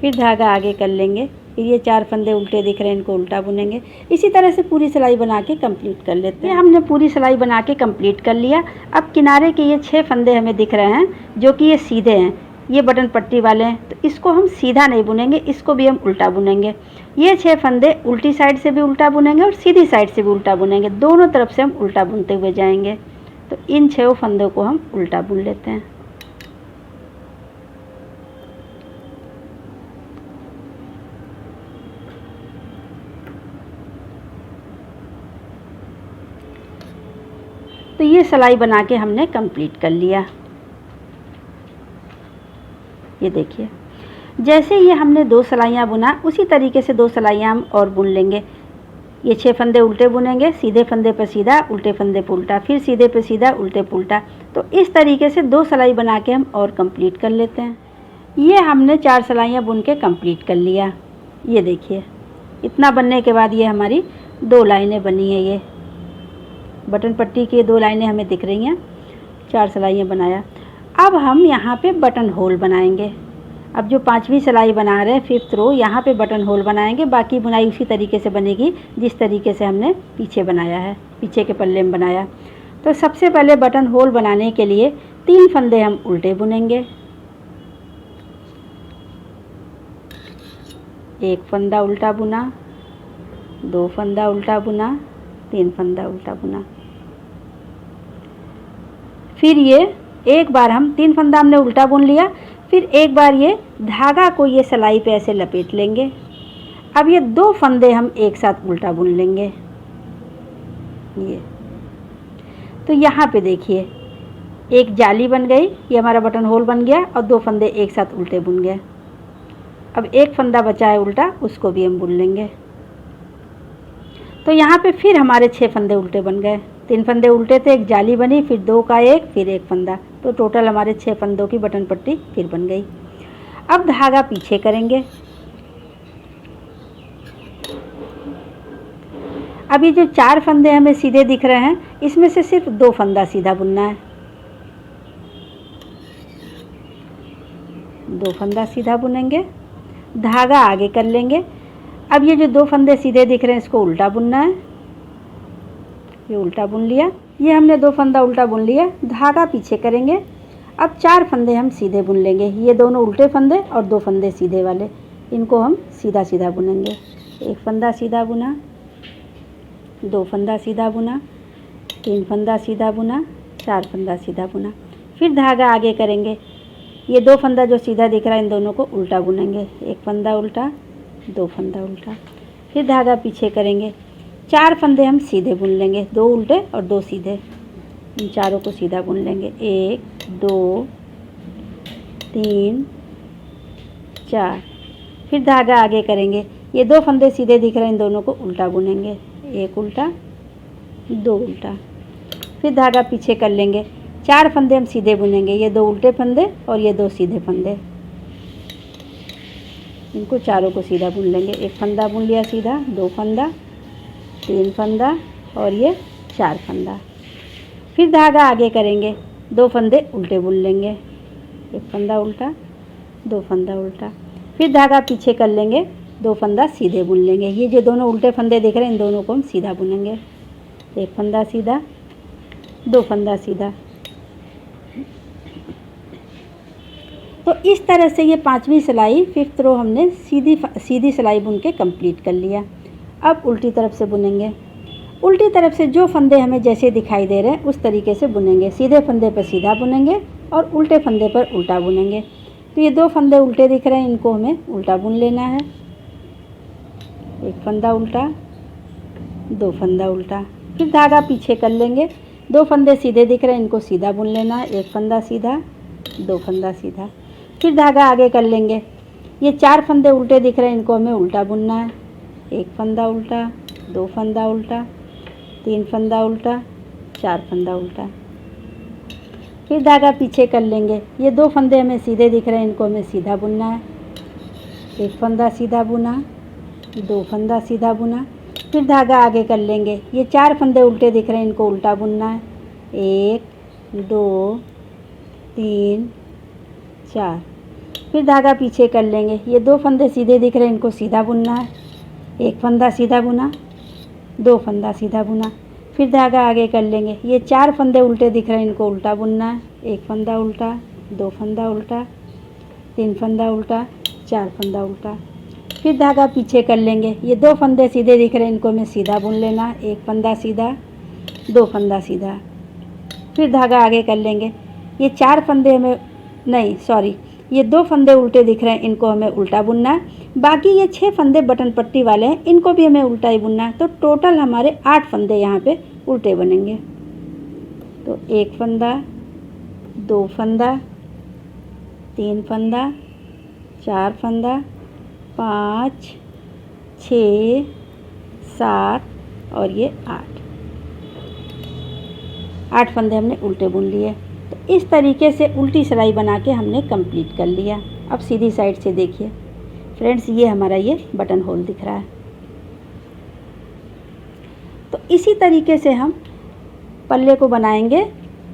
फिर धागा आगे कर लेंगे, फिर ये 4 फंदे उल्टे दिख रहे हैं, इनको उल्टा बुनेंगे। इसी तरह से पूरी सिलाई बना के कंप्लीट कर लेते हैं। हमने पूरी सिलाई बना के कंप्लीट कर लिया। अब किनारे के ये 6 फंदे हमें दिख रहे हैं जो कि ये सीधे हैं, ये बटन पट्टी वाले हैं, तो इसको हम सीधा नहीं बुनेंगे, इसको भी हम उल्टा बुनेंगे। ये 6 फंदे उल्टी साइड से भी उल्टा बुनेंगे और सीधी साइड से भी उल्टा बुनेंगे, दोनों तरफ से हम उल्टा बुनते हुए जाएंगे। तो इन 6 फंदों को हम उल्टा बुन लेते हैं। तो ये सिलाई बना के हमने कंप्लीट कर लिया। ये देखिए, जैसे ये हमने 2 सिलाइयाँ बुना, उसी तरीके से 2 सिलाइयाँ हम और बुन लेंगे। ये 6 फंदे उल्टे बुनेंगे, सीधे फंदे पर सीधा, उल्टे फंदे पर उल्टा, फिर सीधे पे सीधा, उल्टे पे उल्टा। तो इस तरीके से 2 सिलाई बना के हम और कंप्लीट कर लेते हैं। ये हमने 4 सिलाइयाँ बुन के कंप्लीट कर लिया। ये देखिए, इतना बनने के बाद ये हमारी 2 लाइनें बनी है। ये बटन पट्टी की 2 लाइनें हमें दिख रही हैं, 4 सिलाइयाँ बनाया। अब हम यहाँ पे बटन होल बनाएंगे। अब जो 5वीं सिलाई बना रहे हैं, 5th रो, यहाँ पे बटन होल बनाएंगे। बाकी बुनाई उसी तरीके से बनेगी जिस तरीके से हमने पीछे बनाया है, पीछे के पल्ले में बनाया। तो सबसे पहले बटन होल बनाने के लिए 3 फंदे हम उल्टे बुनेंगे। 1 फंदा उल्टा बुना, 2 फंदा उल्टा बुना, 3 फंदा उल्टा बुना। फिर ये एक बार हम 3 फंदा हमने उल्टा बुन लिया, फिर एक बार ये धागा को ये सिलाई पे ऐसे लपेट लेंगे। अब ये 2 फंदे हम एक साथ उल्टा बुन लेंगे। ये तो यहाँ पे देखिए, एक जाली बन गई, ये हमारा बटन होल बन गया और 2 फंदे एक साथ उल्टे बुन गए। अब एक फंदा बचा है उल्टा, उसको भी हम बुन लेंगे। तो यहाँ पे फिर हमारे 6 फंदे उल्टे बन गए। 3 फंदे उल्टे थे, एक जाली बनी, फिर 2 का एक, फिर 1 फंदा, तो टोटल हमारे 6 फंदों की बटन पट्टी फिर बन गई। अब धागा पीछे करेंगे। अभी जो 4 फंदे हमें सीधे दिख रहे हैं, इसमें से सिर्फ 2 फंदा सीधा बुनना है। 2 फंदा सीधा बुनेंगे, धागा आगे कर लेंगे। अब ये जो 2 फंदे सीधे दिख रहे हैं, इसको उल्टा बुनना है। ये उल्टा बुन लिया, ये हमने 2 फंदा उल्टा बुन लिया, धागा पीछे करेंगे। अब 4 फंदे हम सीधे बुन लेंगे। ये दोनों उल्टे फंदे और 2 फंदे सीधे वाले, इनको हम सीधा सीधा बुनेंगे। 1 फंदा सीधा बुना, 2 फंदा सीधा बुना, 3 फंदा सीधा बुना, 4 फंदा सीधा बुना। फिर धागा आगे करेंगे। ये 2 फंदा जो सीधा दिख रहा है, इन दोनों को उल्टा बुनेंगे। 1 फंदा उल्टा, 2 फंदा उल्टा, फिर धागा पीछे करेंगे। 4 फंदे हम सीधे बुन लेंगे, 2 उल्टे और 2 सीधे, इन चारों को सीधा बुन लेंगे। 1 2 3 4, फिर धागा आगे करेंगे। ये 2 फंदे सीधे दिख रहे हैं, इन दोनों को उल्टा बुनेंगे। 1 उल्टा, 2 उल्टा, फिर धागा पीछे कर लेंगे। 4 फंदे हम सीधे बुनेंगे, ये 2 उल्टे फंदे और ये 2 सीधे फंदे, इनको चारों को सीधा बुन लेंगे। 1 फंदा बुन लिया सीधा, 2 फंदा, 3 फंदा और ये 4 फंदा। फिर धागा आगे करेंगे, 2 फंदे उल्टे बुन लेंगे। 1 फंदा उल्टा, 2 फंदा उल्टा, फिर धागा पीछे कर लेंगे, 2 फंदा सीधे बुन लेंगे। ये जो दोनों उल्टे फंदे दिख रहे हैं, इन दोनों को हम सीधा बुनेंगे। 1 फंदा सीधा, 2 फंदा सीधा। तो इस तरह से ये 5वीं सिलाई 5th रो हमने सीधी सिलाई बुन के कंप्लीट कर लिया। अब उल्टी तरफ से बुनेंगे। उल्टी तरफ से जो फंदे हमें जैसे दिखाई दे रहे हैं, उस तरीके से बुनेंगे। सीधे फंदे पर सीधा बुनेंगे और उल्टे फंदे पर उल्टा बुनेंगे। तो ये 2 फंदे उल्टे दिख रहे हैं, इनको हमें उल्टा बुन लेना है। 1 फंदा उल्टा, 2 फंदा उल्टा, फिर धागा पीछे कर लेंगे। 2 फंदे सीधे दिख रहे हैं, इनको सीधा बुन लेना है। 1 फंदा सीधा, 2 फंदा सीधा, फिर धागा आगे कर लेंगे। ये 4 फंदे उल्टे दिख रहे हैं, इनको हमें उल्टा बुनना है। 1 फंदा उल्टा, 2 फंदा उल्टा, 3 फंदा उल्टा, 4 फंदा उल्टा, फिर धागा पीछे कर लेंगे। ये 2 फंदे हमें सीधे दिख रहे हैं, इनको हमें सीधा बुनना है। 1 फंदा सीधा बुना, 2 फंदा सीधा बुना, फिर धागा आगे कर लेंगे। ये 4 फंदे उल्टे दिख रहे हैं, इनको उल्टा बुनना है। 1 2 3 4, फिर धागा पीछे कर लेंगे। ये 2 फंदे सीधे दिख रहे हैं, इनको सीधा बुनना है। 1 फंदा सीधा बुना, 2 फंदा सीधा बुना, फिर धागा आगे कर लेंगे। ये 4 फंदे उल्टे दिख रहे हैं, इनको उल्टा बुनना है। 1 फंदा उल्टा, 2 फंदा उल्टा, 3 फंदा उल्टा, 4 फंदा उल्टा। फिर धागा पीछे कर लेंगे। ये 2 फंदे सीधे दिख रहे हैं, इनको हमें सीधा बुन लेना। 1 फंदा सीधा, 2 फंदा सीधा। फिर धागा आगे कर लेंगे। ये 4 फंदे हमें नहीं सॉरी ये 2 फंदे उल्टे दिख रहे हैं, इनको हमें उल्टा बुनना है। बाकी ये 6 फंदे बटन पट्टी वाले हैं, इनको भी हमें उल्टा ही बुनना है। तो टोटल हमारे 8 फंदे यहाँ पे उल्टे बनेंगे। तो 1 फंदा, 2 फंदा, 3 फंदा, 4 फंदा, 5, 6, 7 और ये 8 फंदे हमने उल्टे बुन लिए। तो इस तरीके से उल्टी सिलाई बना के हमने कंप्लीट कर लिया। अब सीधी साइड से देखिए फ्रेंड्स, ये हमारा ये बटन होल दिख रहा है। तो इसी तरीके से हम पल्ले को बनाएंगे।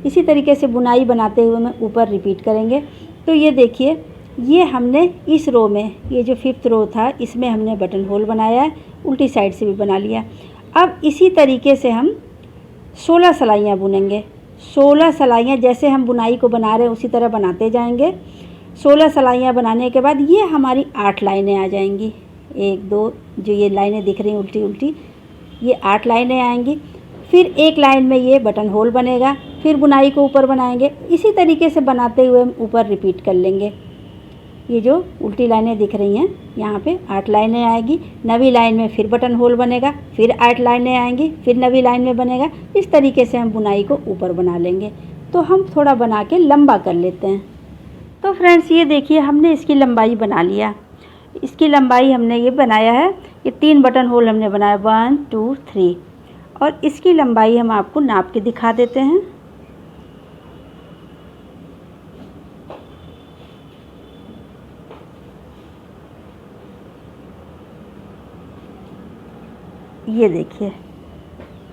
इसी तरीके से बुनाई बनाते हुए मैं ऊपर रिपीट करेंगे। तो ये देखिए, ये हमने इस रो में, ये जो 5th रो था, इसमें हमने बटन होल बनाया है, उल्टी साइड से भी बना लिया। अब इसी तरीके से हम 16 सिलाइयाँ बुनेंगे। 16 सिलाइयाँ जैसे हम बुनाई को बना रहे हैं उसी तरह बनाते जाएंगे। 16 सिलाइयाँ बनाने के बाद ये हमारी 8 लाइनें आ जाएंगी। 1 2 जो ये लाइनें दिख रही हैं उल्टी उल्टी, ये 8 लाइनें आएंगी। फिर एक लाइन में ये बटन होल बनेगा, फिर बुनाई को ऊपर बनाएंगे। इसी तरीके से बनाते हुए हम ऊपर रिपीट कर लेंगे। ये जो उल्टी लाइनें दिख रही हैं, यहाँ पे 8 लाइनें आएगी। नवी लाइन में फिर बटन होल बनेगा, फिर 8 लाइनें आएंगी, फिर नवी लाइन में बनेगा। इस तरीके से हम बुनाई को ऊपर बना लेंगे। तो हम थोड़ा बना के लंबा कर लेते हैं। तो फ्रेंड्स ये देखिए, हमने इसकी लंबाई बना लिया। इसकी लंबाई हमने ये बनाया है, ये 3 बटन होल हमने बनाया, 1 2 3। और इसकी लंबाई हम आपको नाप के दिखा देते हैं। ये देखिए,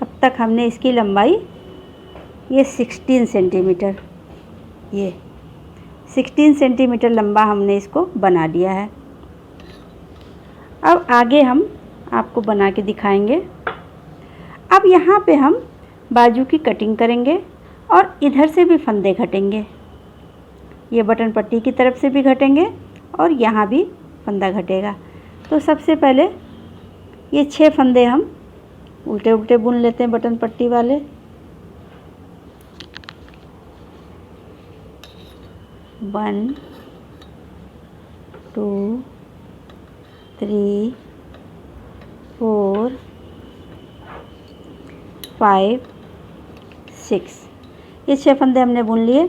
अब तक हमने इसकी लंबाई ये 16 सेंटीमीटर, ये 16 सेंटीमीटर लंबा हमने इसको बना लिया है। अब आगे हम आपको बना के दिखाएंगे। अब यहाँ पे हम बाजू की कटिंग करेंगे और इधर से भी फंदे घटेंगे। ये बटन पट्टी की तरफ से भी घटेंगे और यहाँ भी फंदा घटेगा। तो सबसे पहले ये 6 फंदे हम उल्टे उल्टे बुन लेते हैं बटन पट्टी वाले। वन 2 3 4 5 6, ये 6 फंदे हमने बुन लिए।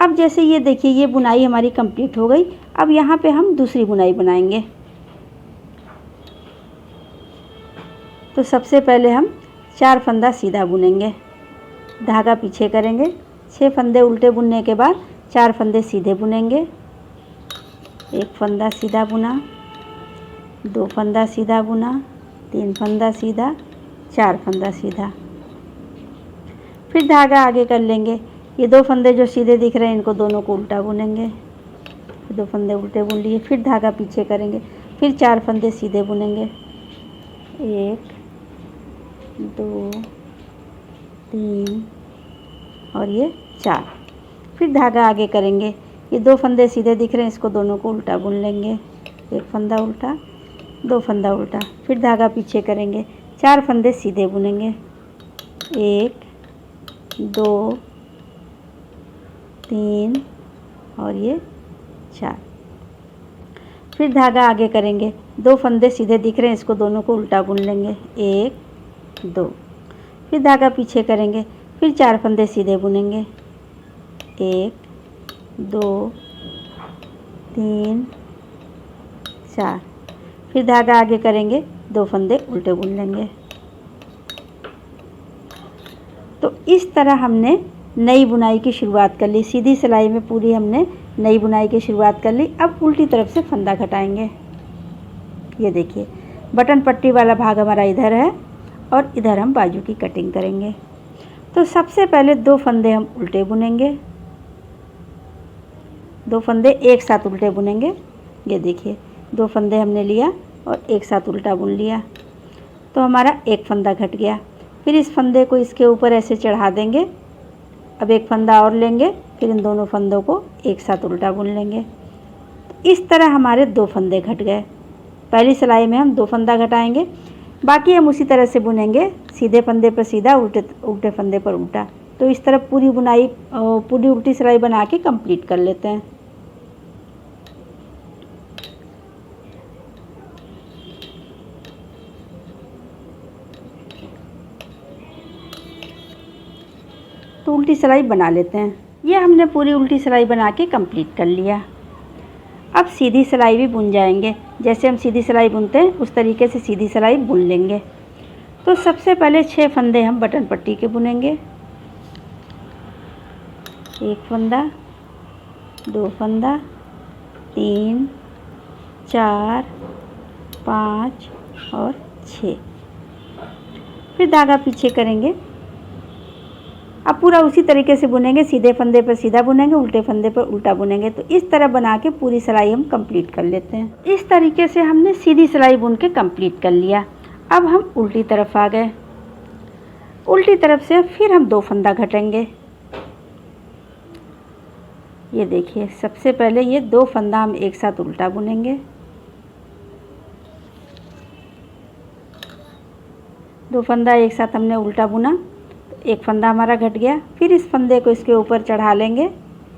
अब जैसे ये देखिए, ये बुनाई हमारी कंप्लीट हो गई। अब यहाँ पे हम दूसरी बुनाई बनाएंगे। तो सबसे पहले हम 4 फंदा सीधा बुनेंगे, धागा पीछे करेंगे। 6 फंदे उल्टे बुनने के बाद 4 फंदे सीधे बुनेंगे। 1 फंदा सीधा बुना, 2 फंदा सीधा बुना, 3 फंदा सीधा, 4 फंदा सीधा। फिर धागा आगे कर लेंगे। ये 2 फंदे जो सीधे दिख रहे हैं, इनको दोनों को उल्टा बुनेंगे। 2 फंदे उल्टे बुन लिए, फिर धागा पीछे करेंगे, फिर 4 फंदे सीधे बुनेंगे। 1 2 3 और ये 4। फिर धागा आगे करेंगे। ये 2 फंदे सीधे दिख रहे हैं, इसको दोनों को उल्टा बुन लेंगे। 1 फंदा उल्टा, 2 फंदा उल्टा, फिर धागा पीछे करेंगे। 4 फंदे सीधे बुनेंगे। 1 2 3 और ये 4। फिर धागा आगे करेंगे। 2 फंदे सीधे दिख रहे हैं, इसको दोनों को उल्टा बुन लेंगे। 1 2, फिर धागा पीछे करेंगे, फिर 4 फंदे सीधे बुनेंगे। 1 2 3 4, फिर धागा आगे करेंगे, 2 फंदे उल्टे बुन लेंगे। तो इस तरह हमने नई बुनाई की शुरुआत कर ली। सीधी सिलाई में पूरी हमने नई बुनाई की शुरुआत कर ली। अब उल्टी तरफ से फंदा घटाएंगे। ये देखिए, बटन पट्टी वाला भाग हमारा इधर है और इधर हम बाजू की कटिंग करेंगे। तो सबसे पहले 2 फंदे हम उल्टे बुनेंगे। 2 फंदे एक साथ उल्टे बुनेंगे। ये देखिए, 2 फंदे हमने लिया और एक साथ उल्टा बुन लिया, तो हमारा 1 फंदा घट गया। फिर इस फंदे को इसके ऊपर ऐसे चढ़ा देंगे। अब 1 फंदा और लेंगे, फिर इन दोनों फंदों को एक साथ उल्टा बुन लेंगे। इस तरह हमारे 2 फंदे घट गए। पहली सिलाई में हम 2 फंदा घटाएंगे, बाकी हम उसी तरह से बुनेंगे, सीधे फंदे पर सीधा, उल्टे फंदे पर उल्टा। तो इस तरह पूरी बुनाई, पूरी उल्टी सिलाई बना के कंप्लीट कर लेते हैं। तो उल्टी सिलाई बना लेते हैं। ये हमने पूरी उल्टी सिलाई बना के कंप्लीट कर लिया। अब सीधी सिलाई भी बुन जाएंगे। जैसे हम सीधी सिलाई बुनते हैं उस तरीके से सीधी सिलाई बुन लेंगे। तो सबसे पहले 6 फंदे हम बटन पट्टी के बुनेंगे। 1 फंदा, 2 फंदा, 3, 4, 5 और 6। फिर धागा पीछे करेंगे। अब पूरा उसी तरीके से बुनेंगे, सीधे फंदे पर सीधा बुनेंगे, उल्टे फंदे पर उल्टा बुनेंगे। तो इस तरह बना के पूरी सिलाई हम कंप्लीट कर लेते हैं। इस तरीके से हमने सीधी सिलाई बुन के कंप्लीट कर लिया। अब हम उल्टी तरफ आ गए। उल्टी तरफ से फिर हम 2 फंदा घटेंगे। ये देखिए, सबसे पहले ये 2 फंदा हम एक साथ उल्टा बुनेंगे। 2 फंदा एक साथ हमने उल्टा बुना, एक फंदा हमारा घट गया। फिर इस फंदे को इसके ऊपर चढ़ा लेंगे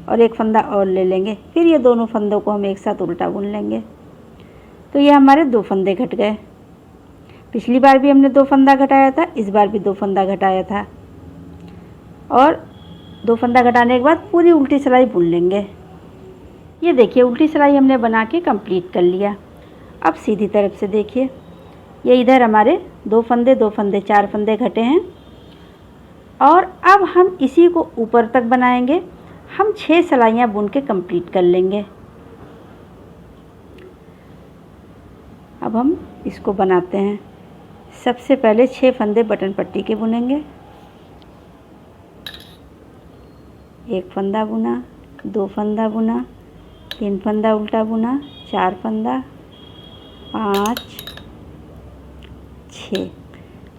और एक फंदा और ले लेंगे। फिर ये दोनों फंदों को हम एक साथ उल्टा बुन लेंगे। तो ये हमारे 2 फंदे घट गए। पिछली बार भी हमने 2 फंदा घटाया था, इस बार भी 2 फंदा घटाया था। और 2 फंदा घटाने के बाद पूरी उल्टी सिलाई बुन लेंगे। ये देखिए, उल्टी सिलाई हमने बना के कंप्लीट कर लिया। अब सीधी तरफ से देखिए, ये इधर हमारे 2 फंदे 2 फंदे 4 फंदे घटे हैं। और अब हम इसी को ऊपर तक बनाएंगे। हम 6 सिलाइयाँ बुन के कंप्लीट कर लेंगे। अब हम इसको बनाते हैं। सबसे पहले 6 फंदे बटन पट्टी के बुनेंगे। 1 फंदा बुना, 2 फंदा बुना, 3 फंदा उल्टा बुना, 4 फंदा, 5,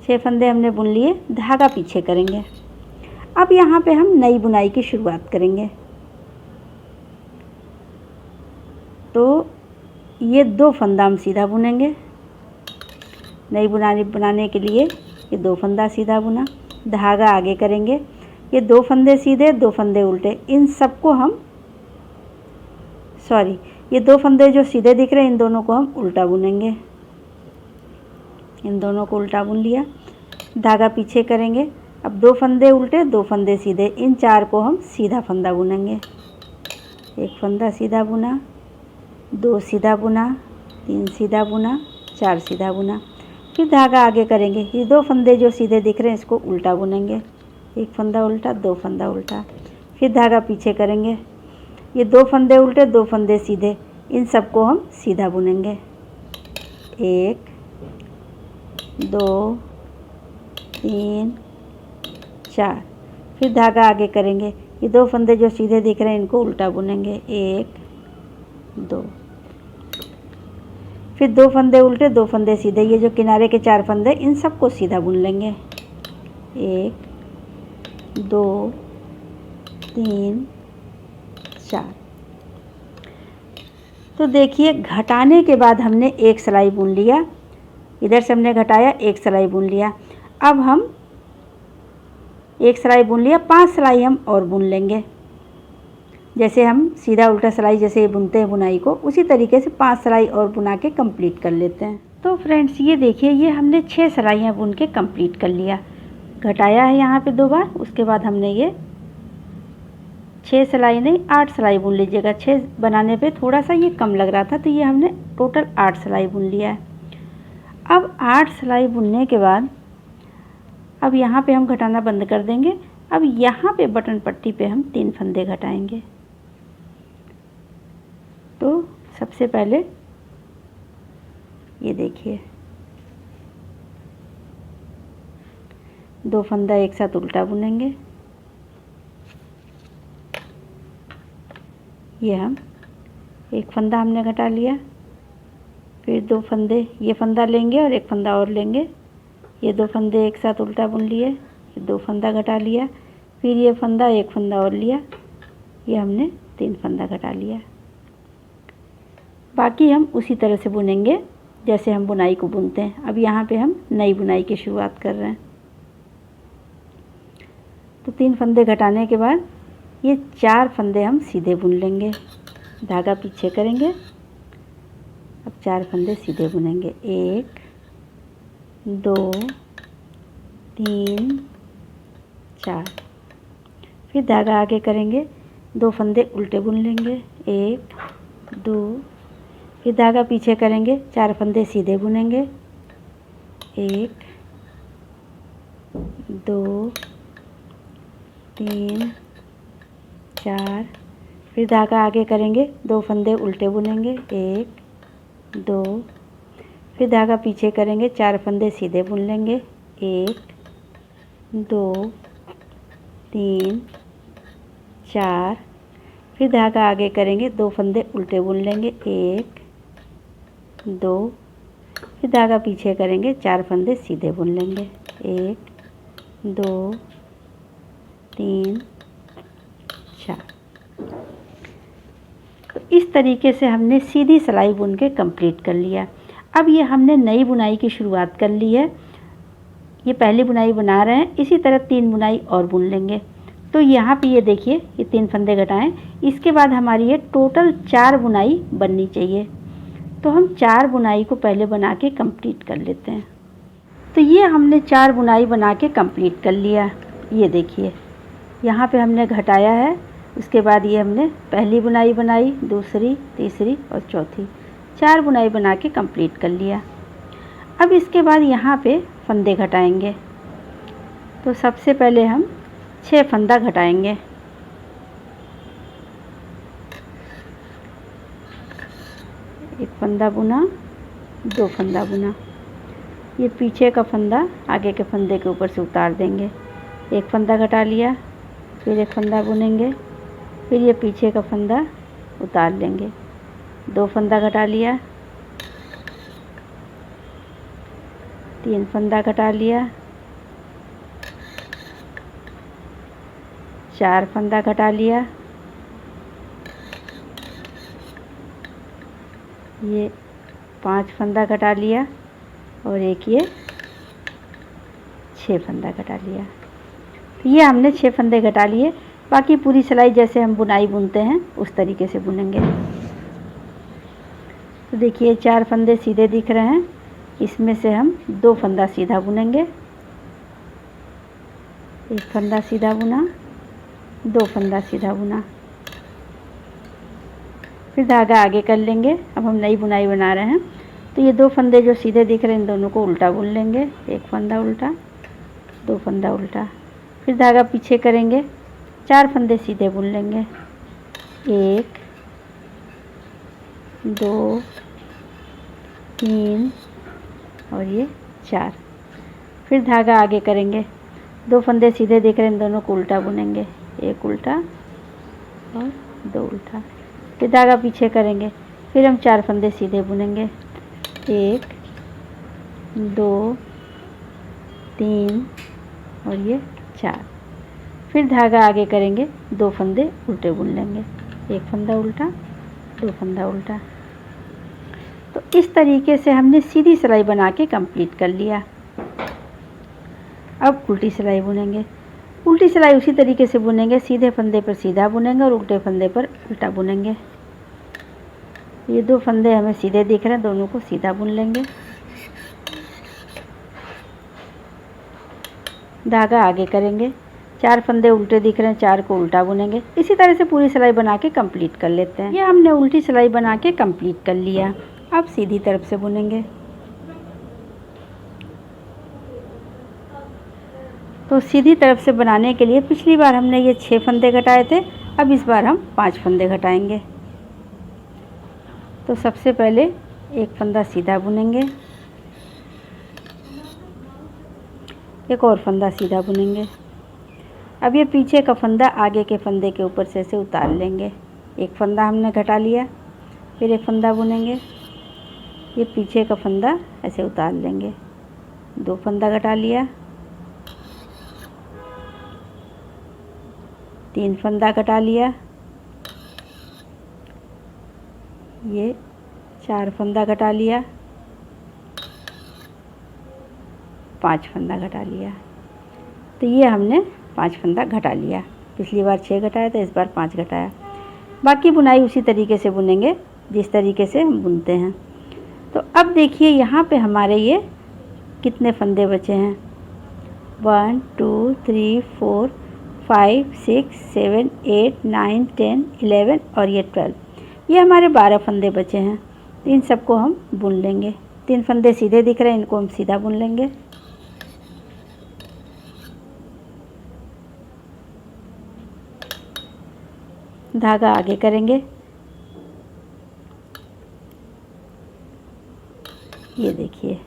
6 फंदे हमने बुन लिए। धागा पीछे करेंगे। अब यहाँ पे हम नई बुनाई की शुरुआत करेंगे। तो ये 2 फंदा हम सीधा बुनेंगे। नई बनाने के लिए ये 2 फंदा सीधा बुना, धागा आगे करेंगे। ये 2 फंदे सीधे, 2 फंदे उल्टे, इन सबको हम ये 2 फंदे जो सीधे दिख रहे हैं इन दोनों को हम उल्टा बुनेंगे। इन दोनों को उल्टा बुन लिया, धागा पीछे करेंगे। अब 2 फंदे उल्टे, 2 फंदे सीधे, इन 4 को हम सीधा फंदा बुनेंगे। 1 फंदा सीधा बुना, 2 सीधा बुना, 3 सीधा बुना, 4 सीधा बुना। फिर धागा आगे करेंगे। ये 2 फंदे जो सीधे दिख रहे हैं इसको उल्टा बुनेंगे। 1 फंदा उल्टा, 2 फंदा उल्टा। फिर धागा पीछे करेंगे। ये 2 फंदे उल्टे, 2 फंदे सीधे, इन सबको हम सीधा बुनेंगे। 1, 2, 3, 4। फिर धागा आगे करेंगे। ये 2 फंदे जो सीधे दिख रहे हैं इनको उल्टा बुनेंगे। 1, 2। फिर 2 फंदे उल्टे, 2 फंदे सीधे, ये जो किनारे के 4 फंदे इन सबको सीधा बुन लेंगे। 1, 2, 3, 4। तो देखिए, घटाने के बाद हमने 1 सिलाई बुन लिया। इधर से हमने घटाया, 1 सिलाई बुन लिया। अब हम 1 सिलाई बुन लिया, 5 सिलाई हम और बुन लेंगे। जैसे हम सीधा उल्टा सिलाई जैसे बुनते हैं बुनाई को, उसी तरीके से 5 सिलाई और बुना के कंप्लीट कर लेते हैं। तो फ्रेंड्स, ये देखिए, ये हमने 6 सिलाइयाँ बुन के कंप्लीट कर लिया। घटाया है यहाँ पे 2 बार, उसके बाद हमने ये 6 सिलाई नहीं 8 सिलाई बुन लीजिएगा। 6 बनाने पे थोड़ा सा ये कम लग रहा था, तो ये हमने टोटल 8 सिलाई बुन लिया है। अब 8 सिलाई बुनने के बाद अब यहाँ पे हम घटाना बंद कर देंगे। अब यहाँ पे बटन पट्टी पे हम 3 फंदे घटाएंगे। तो सबसे पहले ये देखिए, 2 फंदा एक साथ उल्टा बुनेंगे। ये हम 1 फंदा हमने घटा लिया। फिर 2 फंदे, ये फंदा लेंगे और 1 फंदा और लेंगे। ये 2 फंदे एक साथ उल्टा बुन लिए, ये 2 फंदा घटा लिया। फिर ये फंदा, 1 फंदा और लिया, ये हमने 3 फंदा घटा लिया। बाकी हम उसी तरह से बुनेंगे जैसे हम बुनाई को बुनते हैं। अब यहाँ पे हम नई बुनाई की शुरुआत कर रहे हैं। तो 3 फंदे घटाने के बाद ये 4 फंदे हम सीधे बुन लेंगे, धागा पीछे करेंगे। अब 4 फंदे सीधे बुनेंगे, 1 2 3 4। फिर धागा आगे करेंगे, 2 फंदे उल्टे बुन लेंगे, 1 2। फिर धागा पीछे करेंगे, 4 फंदे सीधे बुनेंगे, 1 2 3 4। फिर धागा आगे करेंगे, 2 फंदे उल्टे बुनेंगे, 1 2। फिर धागा पीछे करेंगे, 4 फंदे सीधे बुन लेंगे, 1 2 3 4। फिर धागा आगे करेंगे, 2 फंदे उल्टे बुन लेंगे, 1 2। फिर धागा पीछे करेंगे, 4 फंदे सीधे बुन लेंगे, 1 2 3 4। तो इस तरीके से हमने सीधी सिलाई बुन के कंप्लीट कर लिया। अब ये हमने नई बुनाई की शुरुआत कर ली है। ये पहली बुनाई बना रहे हैं, इसी तरह 3 बुनाई और बुन लेंगे। तो यहाँ पे ये देखिए, ये 3 फंदे घटाएं, इसके बाद हमारी ये टोटल 4 बुनाई बननी चाहिए। तो हम 4 बुनाई को पहले बना के कंप्लीट कर लेते हैं। तो ये हमने 4 बुनाई बना के कंप्लीट कर लिया। ये देखिए, यहाँ पे हमने घटाया है, उसके बाद ये हमने पहली बुनाई बनाई, दूसरी, तीसरी और चौथी, 4 बुनाई बना के कंप्लीट कर लिया। अब इसके बाद यहाँ पे फंदे घटाएंगे। तो सबसे पहले हम 6 फंदा घटाएंगे। एक फंदा बुना, 2 फंदा बुना। ये पीछे का फंदा आगे के फंदे के ऊपर से उतार देंगे, एक फंदा घटा लिया। फिर एक फंदा बुनेंगे, फिर ये पीछे का फंदा उतार लेंगे, 2 फंदा घटा लिया, 3 फंदा घटा लिया, 4 फंदा घटा लिया। ये 5 फंदा घटा लिया और एक ये 6 फंदा घटा लिया। तो ये हमने 6 फंदे घटा लिए। बाकी पूरी सिलाई जैसे हम बुनाई बुनते हैं उस तरीके से बुनेंगे। तो देखिए 4 फंदे सीधे दिख रहे हैं, इसमें से हम 2 फंदा सीधा बुनेंगे। एक फंदा सीधा बुना, 2 फंदा सीधा बुना। फिर धागा आगे कर लेंगे। अब हम नई बुनाई बना रहे हैं। तो ये 2 फंदे जो सीधे दिख रहे हैं, इन दोनों को उल्टा बुन लेंगे, एक फंदा उल्टा, 2 फंदा उल्टा। फिर धागा पीछे करेंगे, 4 फंदे सीधे बुन लेंगे, 1 2 3 और ये 4। फिर धागा आगे करेंगे, 2 फंदे सीधे दिख रहे हैं, इन दोनों को उल्टा बुनेंगे, एक उल्टा और 2 उल्टा। फिर धागा पीछे करेंगे, फिर हम 4 फंदे सीधे बुनेंगे, 1 2 3 और ये 4। फिर धागा आगे करेंगे, 2 फंदे उल्टे बुन लेंगे, एक फंदा उल्टा, 2 फंदा उल्टा। तो इस तरीके से हमने सीधी सिलाई बना के कंप्लीट कर लिया। अब उल्टी सिलाई बुनेंगे। उल्टी सिलाई उसी तरीके से बुनेंगे, सीधे फंदे पर सीधा बुनेंगे और उल्टे फंदे पर उल्टा बुनेंगे। ये 2 फंदे हमें सीधे दिख रहे हैं, दोनों को सीधा बुन लेंगे। धागा आगे करेंगे, 4 फंदे उल्टे दिख रहे हैं, 4 को उल्टा बुनेंगे। इसी तरह से पूरी सिलाई बना के कंप्लीट कर लेते हैं। ये हमने उल्टी सिलाई बना के कंप्लीट कर लिया। अब सीधी तरफ से बुनेंगे। तो सीधी तरफ से बनाने के लिए पिछली बार हमने ये 6 फंदे घटाए थे, अब इस बार हम 5 फंदे घटाएंगे। तो सबसे पहले एक फंदा सीधा बुनेंगे, एक और फंदा सीधा बुनेंगे। अब ये पीछे का फंदा आगे के फंदे के ऊपर से ऐसे उतार लेंगे, एक फंदा हमने घटा लिया। फिर एक फंदा बुनेंगे, ये पीछे का फंदा ऐसे उतार लेंगे, 2 फंदा घटा लिया, 3 फंदा घटा लिया, ये 4 फंदा घटा लिया, 5 फंदा घटा लिया। तो ये हमने 5 फंदा घटा लिया। पिछली बार 6 घटाया था, इस बार 5 घटाया। बाकी बुनाई उसी तरीके से बुनेंगे जिस तरीके से हम बुनते हैं। तो अब देखिए यहाँ पे हमारे ये कितने फंदे बचे हैं। 1 2 3 4 5 6 7 8 9 10 11 और ये 12, ये हमारे 12 फंदे बचे हैं। तो इन सबको हम बुन लेंगे। 3 फंदे सीधे दिख रहे हैं, इनको हम सीधा बुन लेंगे। धागा आगे करेंगे, ये देखिए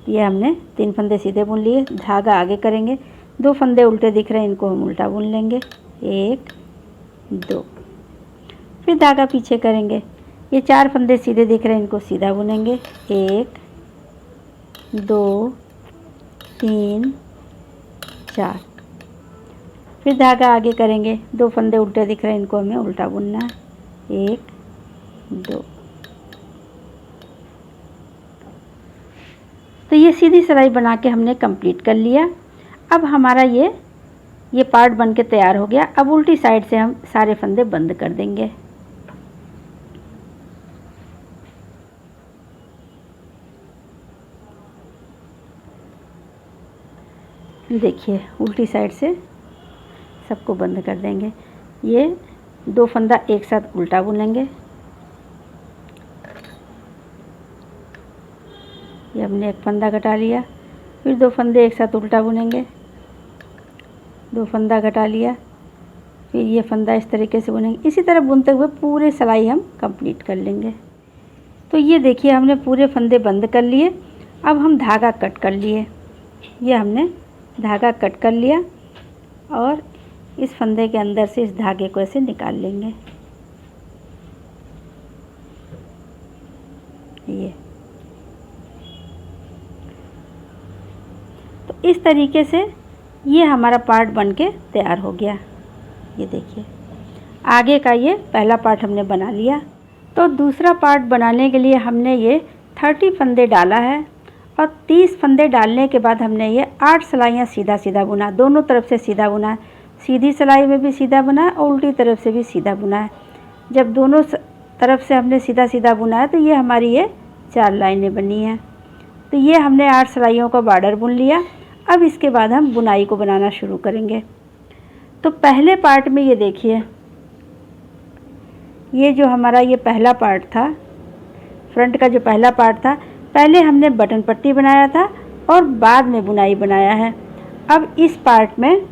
ये हमने 3 फंदे सीधे बुन लिए। धागा आगे करेंगे, 2 फंदे उल्टे दिख रहे हैं, इनको हम उल्टा बुन लेंगे। 1 2, फिर धागा पीछे करेंगे। ये 4 फंदे सीधे दिख रहे हैं, इनको सीधा बुनेंगे। 1 2 3 4, फिर धागा आगे करेंगे। 2 फंदे उल्टे दिख रहे हैं, इनको हमें उल्टा बुनना है। 1 2, तो ये सीधी सिलाई बना के हमने कंप्लीट कर लिया। अब हमारा ये पार्ट बन के तैयार हो गया। अब उल्टी साइड से हम सारे फंदे बंद कर देंगे। देखिए उल्टी साइड से सबको बंद कर देंगे। ये 2 फंदा एक साथ उल्टा बुनेंगे। ये हमने 1 फंदा घटा लिया, फिर 2 फंदे एक साथ उल्टा बुनेंगे। 2 फंदा घटा लिया, फिर ये फंदा इस तरीके से बुनेंगे। इसी तरह बुनते हुए पूरे सिलाई हम कंप्लीट कर लेंगे। तो ये देखिए हमने पूरे फंदे बंद कर लिए। अब हम धागा कट कर लिए। ये हमने धागा कट कर लिया और इस फंदे के अंदर से इस धागे को ऐसे निकाल लेंगे। ये तो इस तरीके से ये हमारा पार्ट बन के तैयार हो गया। ये देखिए आगे का ये पहला पार्ट हमने बना लिया। तो दूसरा पार्ट बनाने के लिए हमने ये 30 फंदे डाला है और 30 फंदे डालने के बाद हमने ये 8 सिलाइयाँ सीधा सीधा बुना। दोनों तरफ से सीधा बुना है, सीधी सिलाई में भी सीधा बुना है और उल्टी तरफ से भी सीधा बुना है। जब दोनों तरफ से हमने सीधा सीधा बुना है तो ये हमारी ये 4 लाइनें बनी हैं। तो ये हमने 8 सिलाइयों का बॉर्डर बुन लिया। अब इसके बाद हम बुनाई को बनाना शुरू करेंगे। तो पहले पार्ट में ये देखिए, ये जो हमारा ये पहला पार्ट था, फ्रंट का जो पहला पार्ट था, पहले हमने बटन पट्टी बनाया था और बाद में बुनाई बनाया है। अब इस पार्ट में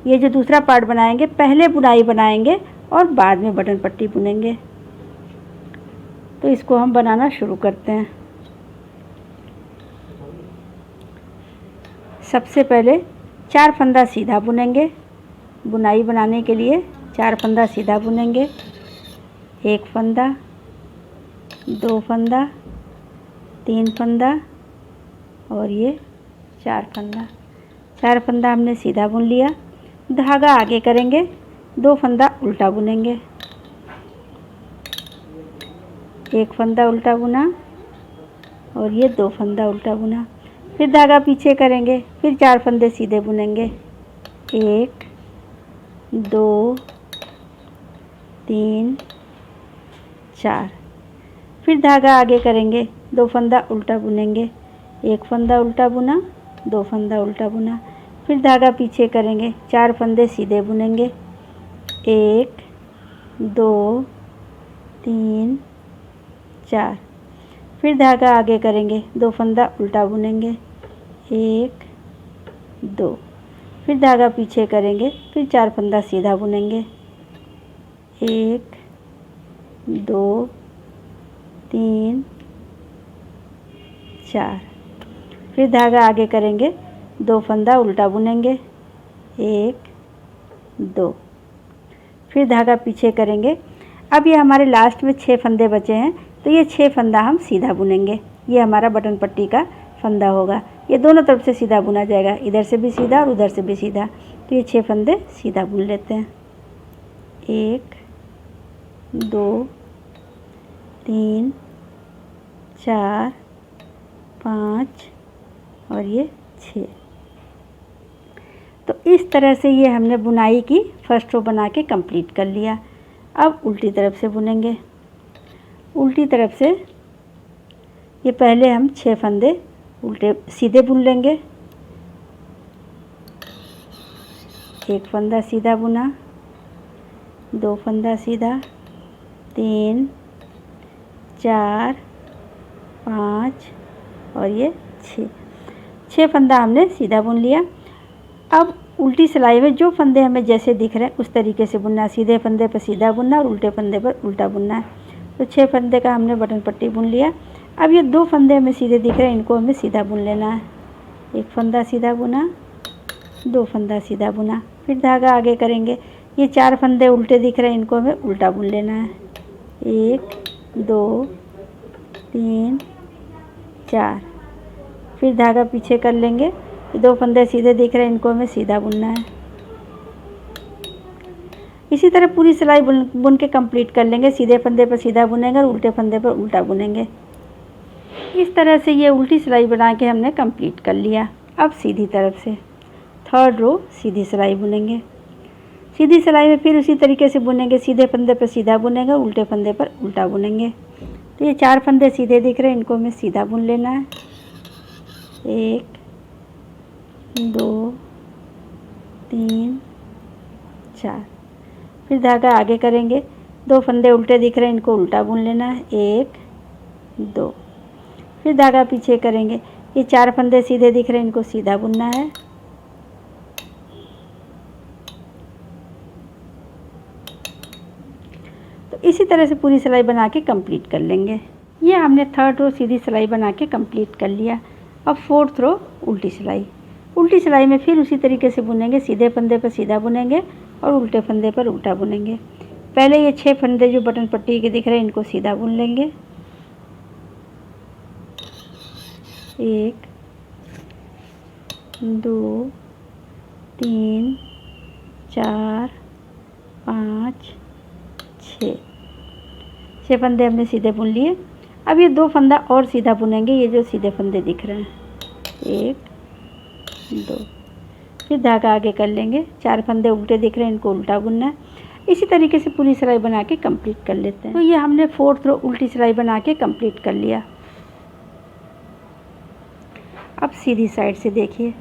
ये जो दूसरा पार्ट बनाएंगे, पहले बुनाई बनाएंगे और बाद में बटन पट्टी बुनेंगे। तो इसको हम बनाना शुरू करते हैं। सबसे पहले 4 फंदा सीधा बुनेंगे। बुनाई बनाने के लिए 4 फंदा सीधा बुनेंगे। 1 फंदा, 2 फंदा, 3 फंदा और ये 4 फंदा। 4 फंदा हमने सीधा बुन लिया। धागा आगे करेंगे, 2 फंदा उल्टा बुनेंगे। 1 फंदा उल्टा बुना और ये 2 फंदा उल्टा बुना। फिर धागा पीछे करेंगे, फिर 4 फंदे सीधे बुनेंगे। 1 2 3 4, फिर धागा आगे करेंगे, 2 फंदा उल्टा बुनेंगे। 1 फंदा उल्टा बुना, 2 फंदा उल्टा बुना, फिर धागा पीछे करेंगे, 4 फंदे सीधे बुनेंगे। 1 2 3 4, फिर धागा आगे करेंगे, 2 फंदा उल्टा बुनेंगे। 1 2, फिर धागा पीछे करेंगे, फिर 4 फंदा सीधा बुनेंगे। 1 2 3 4, फिर धागा आगे करेंगे, 2 फंदा उल्टा बुनेंगे। 1 2, फिर धागा पीछे करेंगे। अब ये हमारे लास्ट में 6 फंदे बचे हैं, तो ये 6 फंदा हम सीधा बुनेंगे। ये हमारा बटन पट्टी का फंदा होगा। ये दोनों तरफ से सीधा बुना जाएगा, इधर से भी सीधा और उधर से भी सीधा। तो ये 6 फंदे सीधा बुन लेते हैं। 1 2 3 4 5 और ये 6। तो इस तरह से ये हमने बुनाई की फर्स्ट रो बना के कंप्लीट कर लिया। अब उल्टी तरफ से बुनेंगे। उल्टी तरफ से ये पहले हम 6 फंदे उल्टे सीधे बुन लेंगे। एक फंदा सीधा बुना, 2 फंदा सीधा, 3 4 5 और ये 6 फंदा हमने सीधा बुन लिया। अब उल्टी सिलाई में जो फंदे हमें जैसे दिख रहे हैं उस तरीके से बुनना है। सीधे फंदे पर सीधा बुनना और उल्टे फंदे पर उल्टा बुनना है। तो 6 फंदे का हमने बटन पट्टी बुन लिया। अब ये 2 फंदे हमें सीधे दिख रहे हैं, इनको हमें सीधा बुन लेना है। एक फंदा सीधा बुना, 2 फंदा सीधा बुना, फिर धागा आगे करेंगे। ये 4 फंदे उल्टे दिख रहे हैं, इनको हमें उल्टा बुन लेना है। 1 2 3 4, फिर धागा पीछे कर लेंगे। 2 फंदे सीधे दिख रहे हैं, इनको हमें सीधा बुनना है। इसी तरह पूरी सिलाई बुन के कंप्लीट कर लेंगे। सीधे फंदे पर सीधा बुनेंगे और उल्टे फंदे पर उल्टा बुनेंगे। इस तरह से ये उल्टी सिलाई बना के हमने कंप्लीट कर लिया। अब सीधी तरफ से थर्ड रो सीधी सिलाई बुनेंगे। सीधी सिलाई में फिर उसी तरीके से बुनेंगे। सीधे फंदे पर सीधा बुनेंगे, उल्टे फंदे पर उल्टा बुनेंगे। तो ये 4 फंदे सीधे दिख रहे हैं, इनको हमें सीधा बुन लेना है। 1 2 3 4, फिर धागा आगे करेंगे। 2 फंदे उल्टे दिख रहे हैं, इनको उल्टा बुन लेना है। 1 2, फिर धागा पीछे करेंगे। ये 4 फंदे सीधे दिख रहे हैं, इनको सीधा बुनना है। तो इसी तरह से पूरी सिलाई बना के कंप्लीट कर लेंगे। ये हमने थर्ड रो सीधी सिलाई बना के कंप्लीट कर लिया। अब फोर्थ रो उल्टी सिलाई। उल्टी सिलाई में फिर उसी तरीके से बुनेंगे। सीधे फंदे पर सीधा बुनेंगे और उल्टे फंदे पर उल्टा बुनेंगे। पहले ये 6 फंदे जो बटन पट्टी के दिख रहे हैं, इनको सीधा बुन लेंगे। 1 2 3 4 5 6 फंदे हमने सीधे बुन लिए। अब ये 2 फंदा और सीधा बुनेंगे। ये जो सीधे फंदे दिख रहे हैं, 1 2, फिर धागा आगे कर लेंगे। 4 फंदे उल्टे दिख रहे हैं, इनको उल्टा बुनना है। इसी तरीके से पूरी सिलाई बना के कंप्लीट कर लेते हैं। तो ये हमने फोर्थ रो उल्टी सिलाई बना के कंप्लीट कर लिया। अब सीधी साइड से देखिए।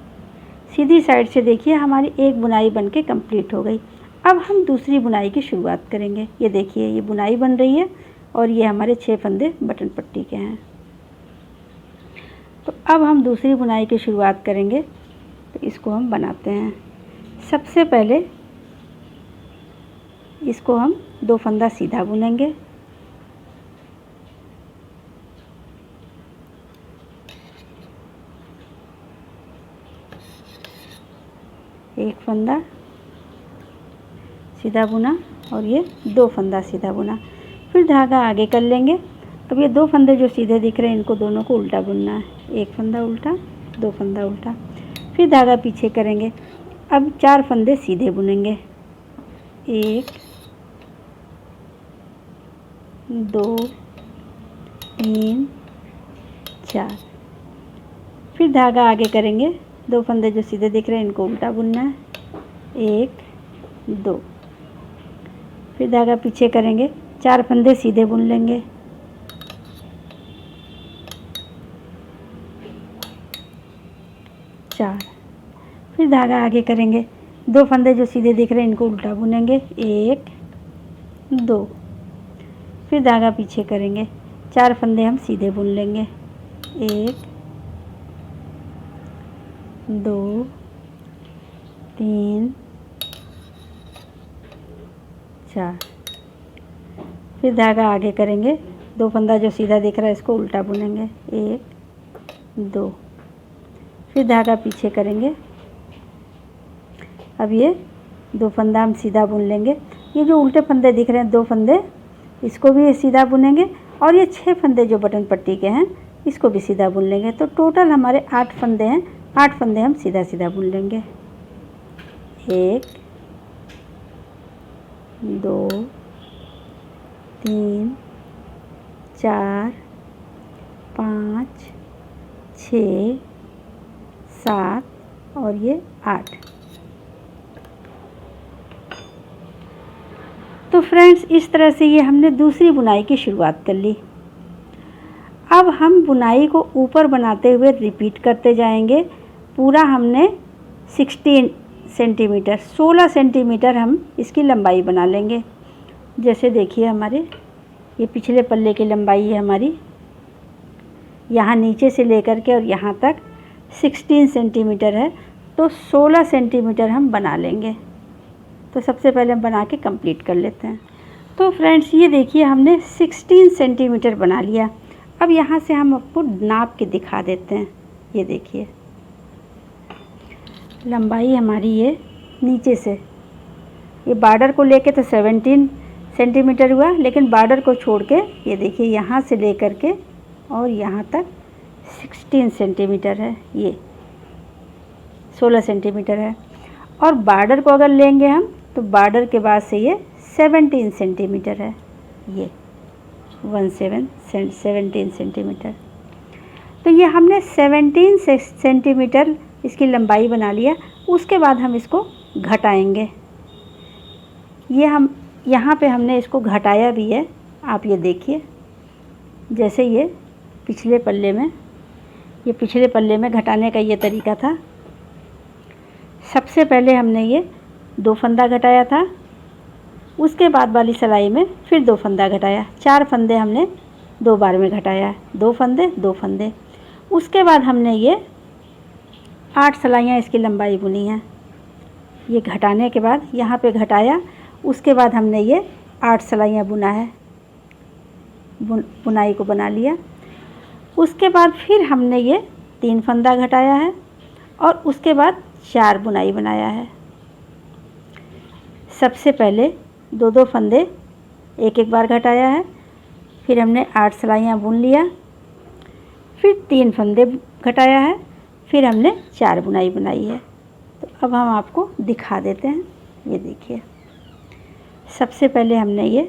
सीधी साइड से देखिए, हमारी एक बुनाई बन के कंप्लीट हो गई। अब हम दूसरी बुनाई की शुरुआत करेंगे। ये देखिए, ये बुनाई बन रही है और ये हमारे 6 फंदे बटन पट्टी के हैं। तो अब हम दूसरी बुनाई की शुरुआत करेंगे। तो इसको हम बनाते हैं। सबसे पहले इसको हम 2 फंदा सीधा बुनेंगे। एक फंदा सीधा बुना और ये 2 फंदा सीधा बुना, फिर धागा आगे कर लेंगे। अब ये 2 फंदे जो सीधे दिख रहे हैं, इनको दोनों को उल्टा बुनना है। एक फंदा उल्टा, 2 फंदा उल्टा, फिर धागा पीछे करेंगे। अब 4 फंदे सीधे बुनेंगे। 1 2 3 4, फिर धागा आगे करेंगे। 2 फंदे जो सीधे दिख रहे हैं, इनको उल्टा बुनना है। 1 2, फिर धागा पीछे करेंगे। 4 फंदे सीधे बुन लेंगे। 4, फिर धागा आगे करेंगे। 2 फंदे जो सीधे दिख रहे हैं, इनको उल्टा बुनेंगे। 1 2, फिर धागा पीछे करेंगे। 4 फंदे हम सीधे बुन लेंगे। 1 2 3 4, फिर धागा आगे करेंगे। 2 फंदा जो सीधा दिख रहा है, इसको उल्टा बुनेंगे। 1 2, फिर धागा पीछे करेंगे। अब ये 2 फंदा हम सीधा बुन लेंगे। ये जो उल्टे फंदे दिख रहे हैं, 2 फंदे, इसको भी सीधा बुनेंगे। और ये 6 फंदे जो बटन पट्टी के हैं, इसको भी सीधा बुन लेंगे। तो टोटल हमारे 8 फंदे हैं। 8 फंदे हम सीधा सीधा बुन लेंगे। 1 2 3 4 5 6 7 और ये 8। तो फ्रेंड्स इस तरह से ये हमने दूसरी बुनाई की शुरुआत कर ली। अब हम बुनाई को ऊपर बनाते हुए रिपीट करते जाएंगे। पूरा हमने 16 सेंटीमीटर 16 सेंटीमीटर हम इसकी लंबाई बना लेंगे। जैसे देखिए हमारे ये पिछले पल्ले की लंबाई है हमारी, यहाँ नीचे से लेकर के और यहाँ तक 16 सेंटीमीटर है, तो 16 सेंटीमीटर हम बना लेंगे। तो सबसे पहले हम बना के कंप्लीट कर लेते हैं। तो फ्रेंड्स ये देखिए हमने 16 सेंटीमीटर बना लिया। अब यहाँ से हम आपको नाप के दिखा देते हैं। ये देखिए लंबाई हमारी ये नीचे से, ये बॉर्डर को लेके तो 17 सेंटीमीटर हुआ, लेकिन बॉर्डर को छोड़ के ये देखिए यहाँ से लेकर के और यहाँ तक 16 सेंटीमीटर है, ये 16 सेंटीमीटर है। और बॉर्डर को अगर लेंगे हम तो बॉर्डर के बाद से ये 17 सेंटीमीटर है, ये 17 सेंटीमीटर। तो ये हमने 17 सेंटीमीटर इसकी लंबाई बना लिया। उसके बाद हम इसको घटाएंगे। ये हम यहाँ पे हमने इसको घटाया भी है, आप ये देखिए। जैसे ये पिछले पल्ले में घटाने का ये तरीका था। सबसे पहले हमने ये 2 फंदा घटाया था, उसके बाद वाली सिलाई में फिर 2 फंदा घटाया। 4 फंदे हमने 2 बार में घटाया, 2 फंदे 2 फंदे। उसके बाद हमने ये 8 सिलाइयाँ इसकी लंबाई बुनी है। ये घटाने के बाद यहाँ पे घटाया, उसके बाद हमने ये 8 सिलाइयाँ बुना है, बुनाई को बना लिया। उसके बाद फिर हमने ये 3 फंदा घटाया है और उसके बाद 4 बुनाई बनाया है। सबसे पहले 2-2 फंदे एक बार घटाया है, फिर हमने 8 सिलाइयाँ बुन लिया, फिर 3 फंदे घटाया है, फिर हमने 4 बुनाई बनाई है। तो अब हम आपको दिखा देते हैं। ये देखिए सबसे पहले हमने ये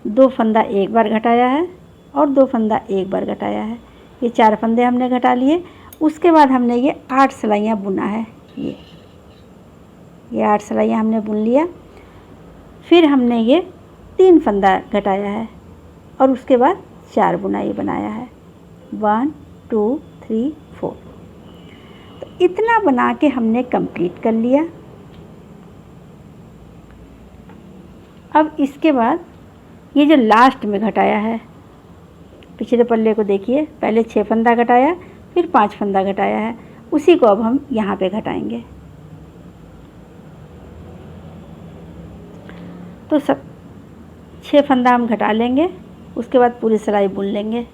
2 फंदा एक बार घटाया है और 2 फंदा एक बार घटाया है, ये 4 फंदे हमने घटा लिए। उसके बाद हमने ये 8 सिलाइयाँ बुना है, ये 8 सिलाइयाँ हमने बुन लिया। फिर हमने ये 3 फंदा घटाया है और उसके बाद 4 बुनाई बनाया है, 1 2 3 4। तो इतना बना के हमने कंप्लीट कर लिया। अब इसके बाद ये जो लास्ट में घटाया है, पिछले पल्ले को देखिए, पहले 6 फंदा घटाया, फिर 5 फंदा घटाया है, उसी को अब हम यहाँ पे घटाएंगे। तो सब 6 फंदा हम घटा लेंगे, उसके बाद पूरी सिलाई बुन लेंगे।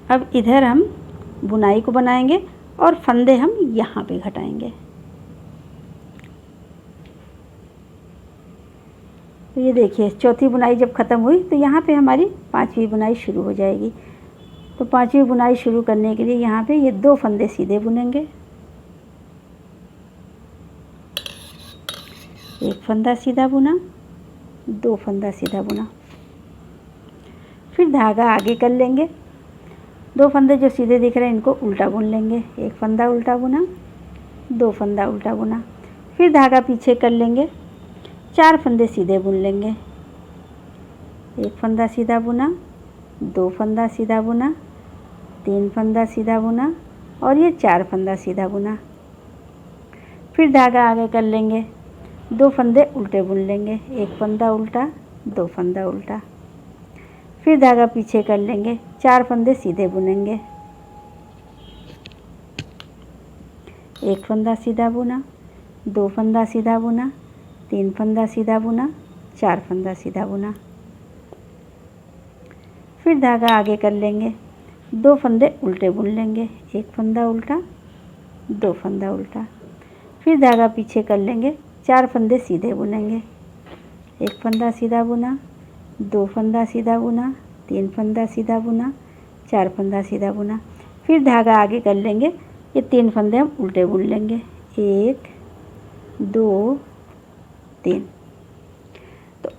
अब इधर हम बुनाई को बनाएंगे और फंदे हम यहाँ पे घटाएंगे। तो ये देखिए चौथी बुनाई जब ख़त्म हुई तो यहाँ पे हमारी 5वीं बुनाई शुरू हो जाएगी। तो 5वीं बुनाई शुरू करने के लिए यहाँ पे ये 2 फंदे सीधे बुनेंगे, 1 फंदा सीधा बुना, 2 फंदा सीधा बुना, फिर धागा आगे कर लेंगे। 2 फंदे जो सीधे दिख रहे हैं इनको उल्टा बुन लेंगे, 1 फंदा उल्टा बुना, 2 फंदा उल्टा बुना, फिर धागा पीछे कर लेंगे, 4 फंदे सीधे बुन लेंगे, 1 फंदा सीधा बुना, 2 फंदा सीधा बुना, 3 फंदा सीधा बुना और ये 4 फंदा सीधा बुना। फिर धागा आगे कर लेंगे, 2 फंदे उल्टे बुन लेंगे, 1 फंदा उल्टा, 2 फंदा उल्टा, फिर धागा पीछे कर लेंगे, 4 फंदे सीधे बुनेंगे, 1 फंदा सीधा बुना, 2 फंदा सीधा बुना, 3 फंदा सीधा बुना, 4 फंदा सीधा बुना। फिर धागा आगे कर लेंगे, 2 फंदे उल्टे बुन लेंगे, 1 फंदा उल्टा, 2 फंदा उल्टा, फिर धागा पीछे कर लेंगे, 4 फंदे सीधे बुनेंगे, 1 फंदा सीधा बुना, 2 फंदा सीधा बुना, 3 फंदा सीधा बुना, 4 फंदा सीधा बुना। फिर धागा आगे कर लेंगे, ये 3 फंदे हम उल्टे बुन लेंगे, 1 2 3। तो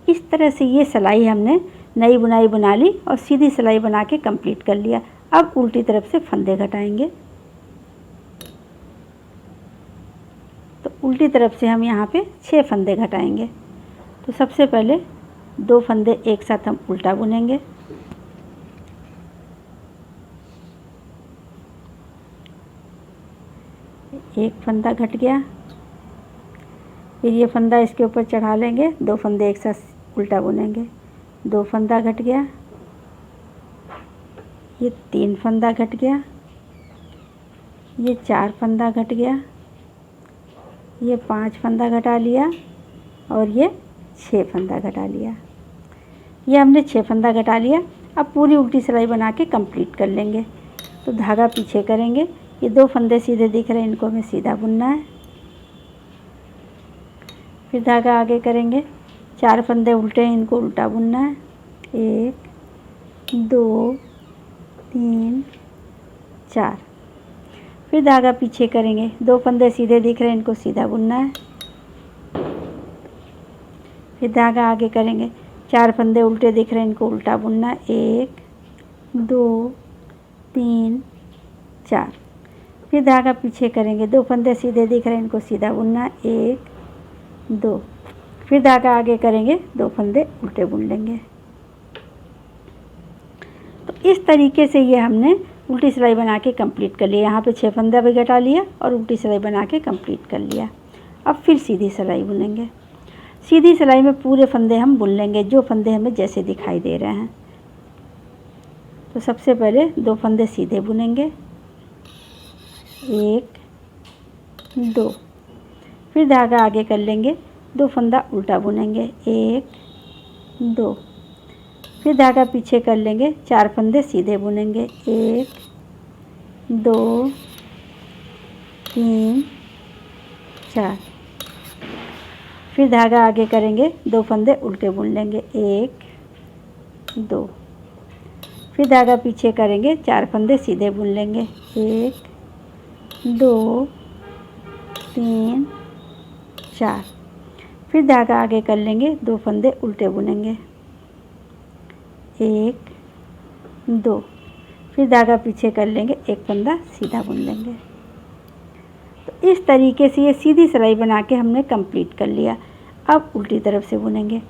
इस तरह से ये सिलाई हमने नई बुनाई बना ली और सीधी सिलाई बना के कंप्लीट कर लिया। अब उल्टी तरफ से फंदे घटाएंगे। तो उल्टी तरफ से हम यहाँ पे 6 फंदे घटाएंगे। तो सबसे पहले 2 फंदे एक साथ हम उल्टा बुनेंगे, एक फंदा घट गया, फिर ये फंदा इसके ऊपर चढ़ा लेंगे, 2 फंदे एक साथ उल्टा बुनेंगे, 2 फंदा घट गया, ये 3 फंदा घट गया, ये 4 फंदा घट गया, ये 5 फंदा घटा लिया और ये 6 फंदा घटा लिया। ये हमने 6 फंदा घटा लिया। अब पूरी उल्टी सिलाई बना के कंप्लीट कर लेंगे। तो धागा पीछे करेंगे, ये 2 फंदे सीधे दिख रहे हैं, इनको हमें सीधा बुनना है। फिर धागा आगे करेंगे, 4 फंदे उल्टे हैं, इनको उल्टा बुनना है, 1 2 3 4। फिर धागा पीछे करेंगे, 2 फंदे सीधे दिख रहे हैं, इनको सीधा बुनना है। फिर धागा आगे करेंगे, 4 फंदे उल्टे दिख रहे हैं, इनको उल्टा बुनना है, 1 2 3 4। फिर धागा पीछे करेंगे, 2 फंदे सीधे दिख रहे हैं, इनको सीधा बुनना है, 1 2। फिर धागा आगे करेंगे, 2 फंदे उल्टे बुन लेंगे। तो इस तरीके से ये हमने उल्टी सिलाई बना के कंप्लीट कर लिया। यहाँ पे 6 फंदा भी घटा लिया और उल्टी सिलाई बना के कंप्लीट कर लिया। अब फिर सीधी सिलाई बुनेंगे। सीधी सिलाई में पूरे फंदे हम बुन लेंगे, जो फंदे हमें जैसे दिखाई दे रहे हैं। तो सबसे पहले 2 फंदे सीधे बुनेंगे, 1 2। फिर धागा आगे कर लेंगे, 2 फंदा उल्टा बुनेंगे, 1 2। फिर धागा पीछे कर लेंगे, 4 फंदे सीधे बुनेंगे, 1 2 3 4। फिर धागा आगे करेंगे, 2 फंदे उल्टे बुन लेंगे, 1 2। फिर धागा पीछे करेंगे, 4 फंदे सीधे बुन लेंगे, 1 2 3 4। फिर धागा आगे कर लेंगे, 2 फंदे उल्टे बुनेंगे, 1 2। फिर धागा पीछे कर लेंगे, 1 फंदा सीधा बुन लेंगे। तो इस तरीके से ये सीधी सिलाई बना के हमने कंप्लीट कर लिया। अब उल्टी तरफ से बुनेंगे।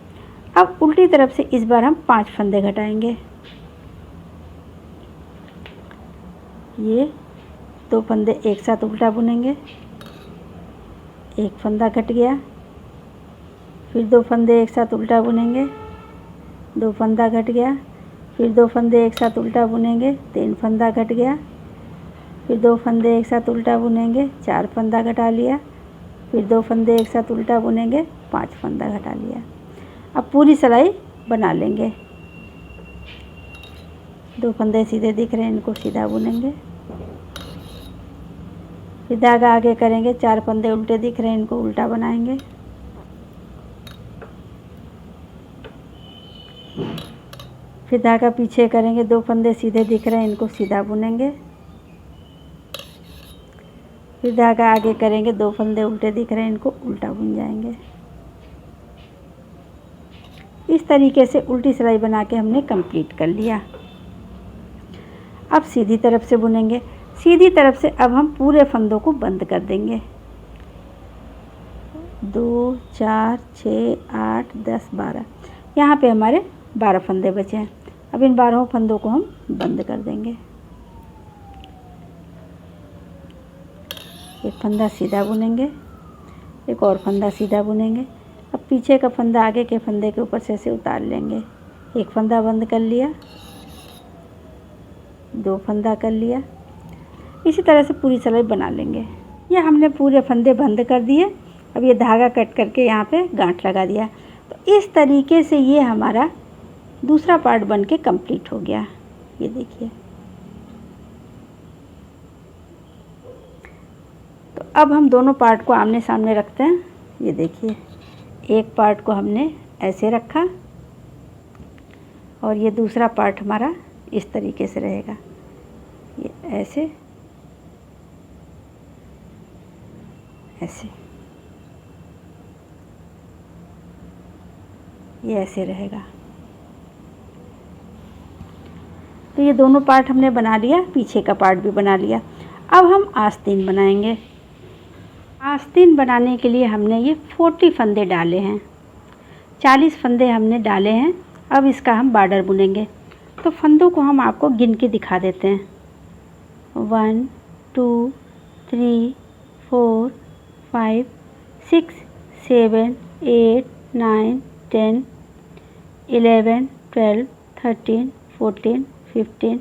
अब उल्टी तरफ से इस बार हम 5 फंदे घटाएंगे। ये 2 फंदे एक साथ उल्टा बुनेंगे, 1 फंदा घट गया। फिर 2 फंदे एक साथ उल्टा बुनेंगे, 2 फंदा घट गया। फिर 2 फंदे एक साथ उल्टा बुनेंगे, 3 फंदा घट गया। फिर 2 फंदे एक साथ उल्टा बुनेंगे, 4 फंदा घटा लिया। फिर 2 फंदे एक साथ उल्टा बुनेंगे, 5 फंदा घटा लिया। अब पूरी सिलाई बना लेंगे। 2 फंदे सीधे दिख रहे हैं, इनको सीधा बुनेंगे। फिर धागा आगे करेंगे, 4 फंदे उल्टे दिख रहे हैं, इनको उल्टा बनाएंगे। फिर धागा पीछे करेंगे, 2 फंदे सीधे दिख रहे हैं, इनको सीधा बुनेंगे। फिर धागा आगे करेंगे, 2 फंदे उल्टे दिख रहे हैं, इनको उल्टा बुन जाएंगे। इस तरीके से उल्टी सिलाई बना के हमने कंप्लीट कर लिया। अब सीधी तरफ से बुनेंगे। सीधी तरफ से अब हम पूरे फंदों को बंद कर देंगे। 2 4 6 8 10 12। यहाँ पे हमारे 12 फंदे बचे हैं। अब इन 12 फंदों को हम बंद कर देंगे। एक फंदा सीधा बुनेंगे, एक और फंदा सीधा बुनेंगे। अब पीछे का फंदा आगे के फंदे के ऊपर से ऐसे उतार लेंगे। एक फंदा बंद कर लिया, 2 फंदा कर लिया। इसी तरह से पूरी सिलाई बना लेंगे। ये हमने पूरे फंदे बंद कर दिए। अब ये धागा कट करके यहाँ पे गांठ लगा दिया। तो इस तरीके से ये हमारा दूसरा पार्ट बन के कंप्लीट हो गया। ये देखिए। तो अब हम दोनों पार्ट को आमने सामने रखते हैं। ये देखिए, एक पार्ट को हमने ऐसे रखा और ये दूसरा पार्ट हमारा इस तरीके से रहेगा। ऐसे ऐसे, ये ऐसे रहेगा। तो ये दोनों पार्ट हमने बना लिया, पीछे का पार्ट भी बना लिया। अब हम आस्तीन बनाएंगे। आस्तीन बनाने के लिए हमने ये 40 फंदे डाले हैं, 40 फंदे हमने डाले हैं। अब इसका हम बॉर्डर बुनेंगे। तो फंदों को हम आपको गिन के दिखा देते हैं। 1 2 3 4 5 6 7 8 9 10 11 12 13 14 15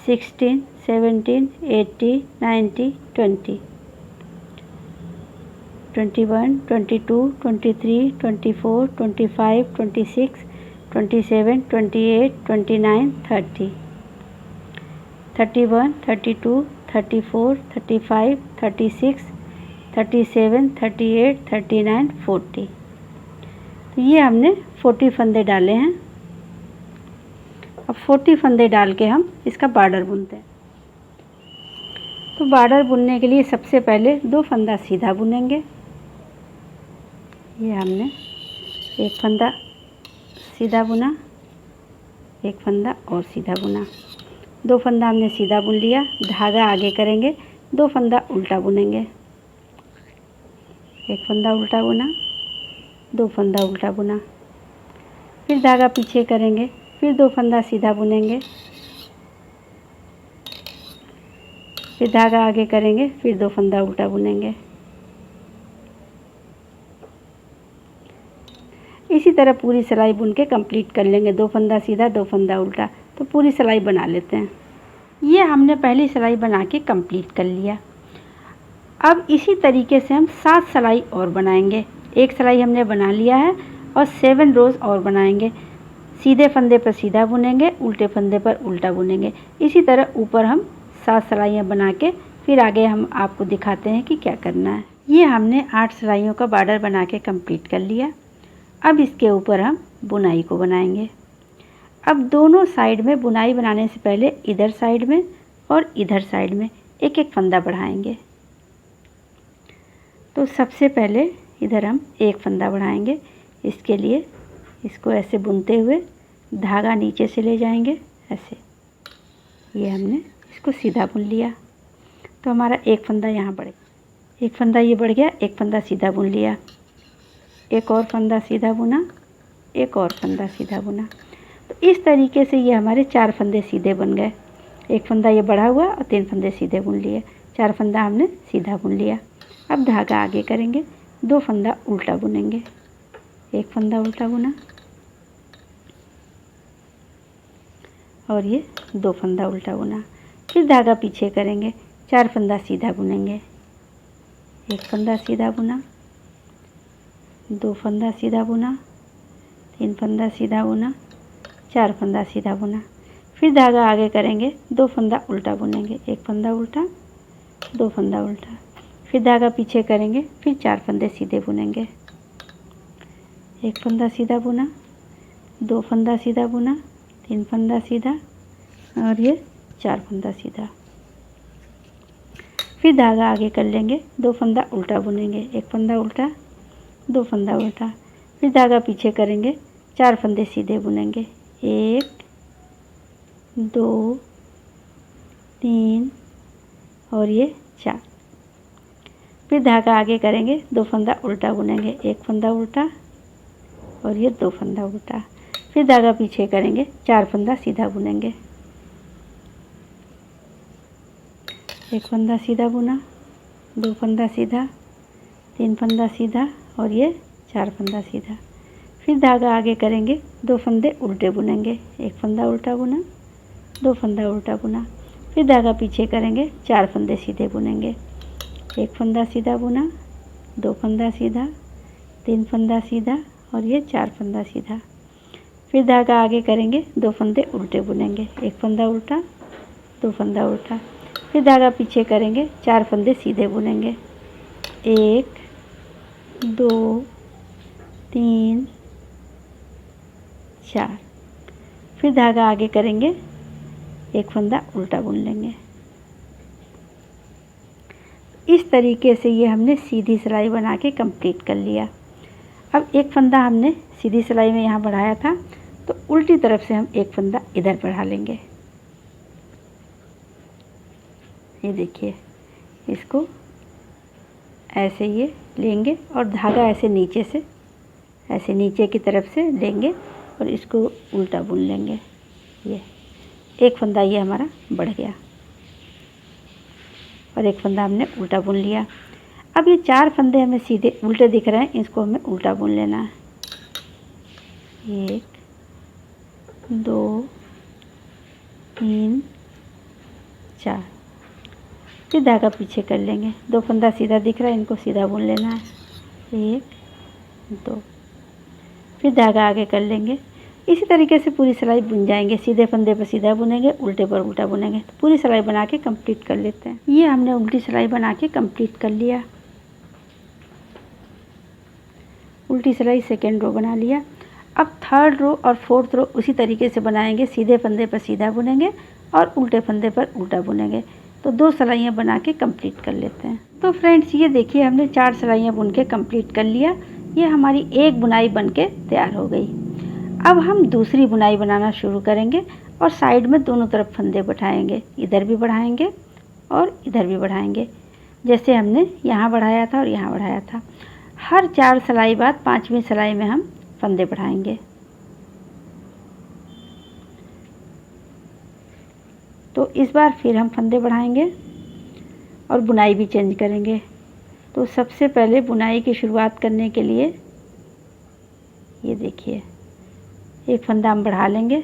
16 17 18 19 20 21 22 23 24 25 26 27 28 29 30 31 32 34 35 36 37 38 39 40। तो ये हमने 40 फंदे डाले हैं। अब 40 फंदे डाल के हम इसका बॉर्डर बुनते हैं। तो बॉर्डर बुनने के लिए सबसे पहले 2 फंदा सीधा बुनेंगे। ये हमने एक फंदा सीधा बुना, एक फंदा और सीधा बुना, 2 फंदा हमने सीधा बुन लिया। धागा आगे करेंगे, 2 फंदा उल्टा बुनेंगे, एक फंदा उल्टा बुना, 2 फंदा उल्टा बुना, फिर धागा पीछे करेंगे, फिर 2 फंदा सीधा बुनेंगे, फिर धागा आगे करेंगे, फिर 2 फंदा उल्टा बुनेंगे। इसी तरह पूरी सिलाई बुन के कंप्लीट कर लेंगे। 2 फंदा सीधा, 2 फंदा उल्टा। तो पूरी सिलाई बना लेते हैं। ये हमने पहली सिलाई बना के कंप्लीट कर लिया। अब इसी तरीके से हम 7 सिलाई और बनाएंगे। एक सिलाई हमने बना लिया है और 7 रोज़ और बनाएंगे। सीधे फंदे पर सीधा बुनेंगे, उल्टे फंदे पर उल्टा बुनेंगे। इसी तरह ऊपर हम 7 सिलाइयाँ बना के फिर आगे हम आपको दिखाते हैं कि क्या करना है। ये हमने 8 सिलाइयों का बॉर्डर बना के कंप्लीट कर लिया। अब इसके ऊपर हम बुनाई को बनाएंगे। अब दोनों साइड में बुनाई बनाने से पहले इधर साइड में और इधर साइड में एक एक फंदा बढ़ाएंगे। तो सबसे पहले इधर हम एक फंदा बढ़ाएंगे। इसके लिए इसको ऐसे बुनते हुए धागा नीचे से ले जाएंगे, ऐसे। ये हमने इसको सीधा बुन लिया। तो हमारा एक फंदा यहाँ बढ़ गया, एक फंदा ये बढ़ गया, एक फंदा सीधा बुन लिया, एक और फंदा सीधा बुना, एक और फंदा सीधा बुना। तो इस तरीके से ये हमारे 4 फंदे सीधे बन गए। एक फंदा ये बढ़ा हुआ और 3 फंदे सीधे बुन लिए, 4 फंदा हमने सीधा बुन लिया। अब धागा आगे करेंगे, 2 फंदा उल्टा बुनेंगे, एक फंदा उल्टा बुना और ये 2 फंदा उल्टा बुना। फिर धागा पीछे करेंगे, 4 फंदा सीधा बुनेंगे, एक फंदा सीधा बुना, 2 फंदा सीधा बुना, 3 फंदा सीधा बुना, 4 फंदा सीधा बुना। फिर धागा आगे करेंगे, 2 फंदा उल्टा बुनेंगे, एक फंदा उल्टा, 2 फंदा उल्टा। फिर धागा पीछे करेंगे, फिर 4 फंदे सीधे बुनेंगे, एक फंदा सीधा बुना, 2 फंदा सीधा बुना, 3 फंदा सीधा और ये 4 फंदा सीधा। फिर धागा आगे कर लेंगे, 2 फंदा उल्टा बुनेंगे, एक फंदा उल्टा, 2 फंदा उल्टा। फिर धागा पीछे करेंगे, 4 फंदे सीधे बुनेंगे, 1 2 3 और ये 4। फिर धागा आगे करेंगे, 2 फंदा उल्टा बुनेंगे, एक फंदा उल्टा और ये 2 फंदा उल्टा। फिर धागा पीछे करेंगे, 4 फंदा सीधा बुनेंगे, एक फंदा सीधा बुना, 2 फंदा सीधा, 3 फंदा सीधा और ये 4 फंदा सीधा। फिर धागा आगे करेंगे, 2 फंदे उल्टे बुनेंगे, एक फंदा उल्टा बुना, 2 फंदा उल्टा बुना। फिर धागा पीछे करेंगे, 4 फंदे सीधे बुनेंगे, एक फंदा सीधा बुना, 2 फंदा सीधा, 3 फंदा सीधा और ये 4 फंदा सीधा। फिर धागा आगे करेंगे, 2 फंदे उल्टे बुनेंगे, एक फंदा उल्टा, 2 फंदा उल्टा। फिर धागा पीछे करेंगे, 4 फंदे सीधे बुनेंगे, 1 2 3 4। फिर धागा आगे करेंगे, एक फंदा उल्टा बुन लेंगे, तरीके से ये हमने सीधी सिलाई बना के कंप्लीट कर लिया। अब एक फंदा हमने सीधी सिलाई में यहाँ बढ़ाया था, तो उल्टी तरफ से हम एक फंदा इधर बढ़ा लेंगे। ये देखिए, इसको ऐसे ये लेंगे और धागा ऐसे नीचे से, ऐसे नीचे की तरफ से लेंगे और इसको उल्टा बुन लेंगे। ये एक फंदा ये हमारा बढ़ गया और एक फंदा हमने उल्टा बुन लिया। अब ये 4 फंदे हमें सीधे उल्टे दिख रहे हैं, इसको हमें उल्टा बुन लेना है। 1 2 3 4, फिर धागा पीछे कर लेंगे। 2 फंदा सीधा दिख रहा है, इनको सीधा बुन लेना है। 1 2, फिर धागा आगे कर लेंगे। इसी तरीके से पूरी सिलाई बुन जाएंगे। सीधे फंदे पर सीधा बुनेंगे, उल्टे पर उल्टा बुनेंगे। तो पूरी सिलाई बना के कंप्लीट कर लेते हैं। ये हमने उल्टी सिलाई बना के कंप्लीट कर लिया। उल्टी सिलाई सेकेंड रो बना लिया। अब थर्ड रो और फोर्थ रो उसी तरीके से बनाएंगे। सीधे फंदे पर सीधा बुनेंगे और उल्टे फंदे पर उल्टा बुनेंगे। तो 2 सिलाइयाँ बना के कंप्लीट कर लेते हैं। तो फ्रेंड्स, ये देखिए हमने 4 सिलाइयाँ बुन के कंप्लीट कर लिया। ये हमारी एक बुनाई बन के तैयार हो गई। अब हम दूसरी बुनाई बनाना शुरू करेंगे और साइड में दोनों तरफ फंदे बढ़ाएंगे। इधर भी बढ़ाएंगे और इधर भी बढ़ाएंगे, जैसे हमने यहाँ बढ़ाया था और यहाँ बढ़ाया था। हर 4 सिलाई बाद 5वीं सिलाई में हम फंदे बढ़ाएंगे। तो इस बार फिर हम फंदे बढ़ाएंगे और बुनाई भी चेंज करेंगे। तो सबसे पहले बुनाई की शुरुआत करने के लिए ये देखिए, एक फंदा हम बढ़ा लेंगे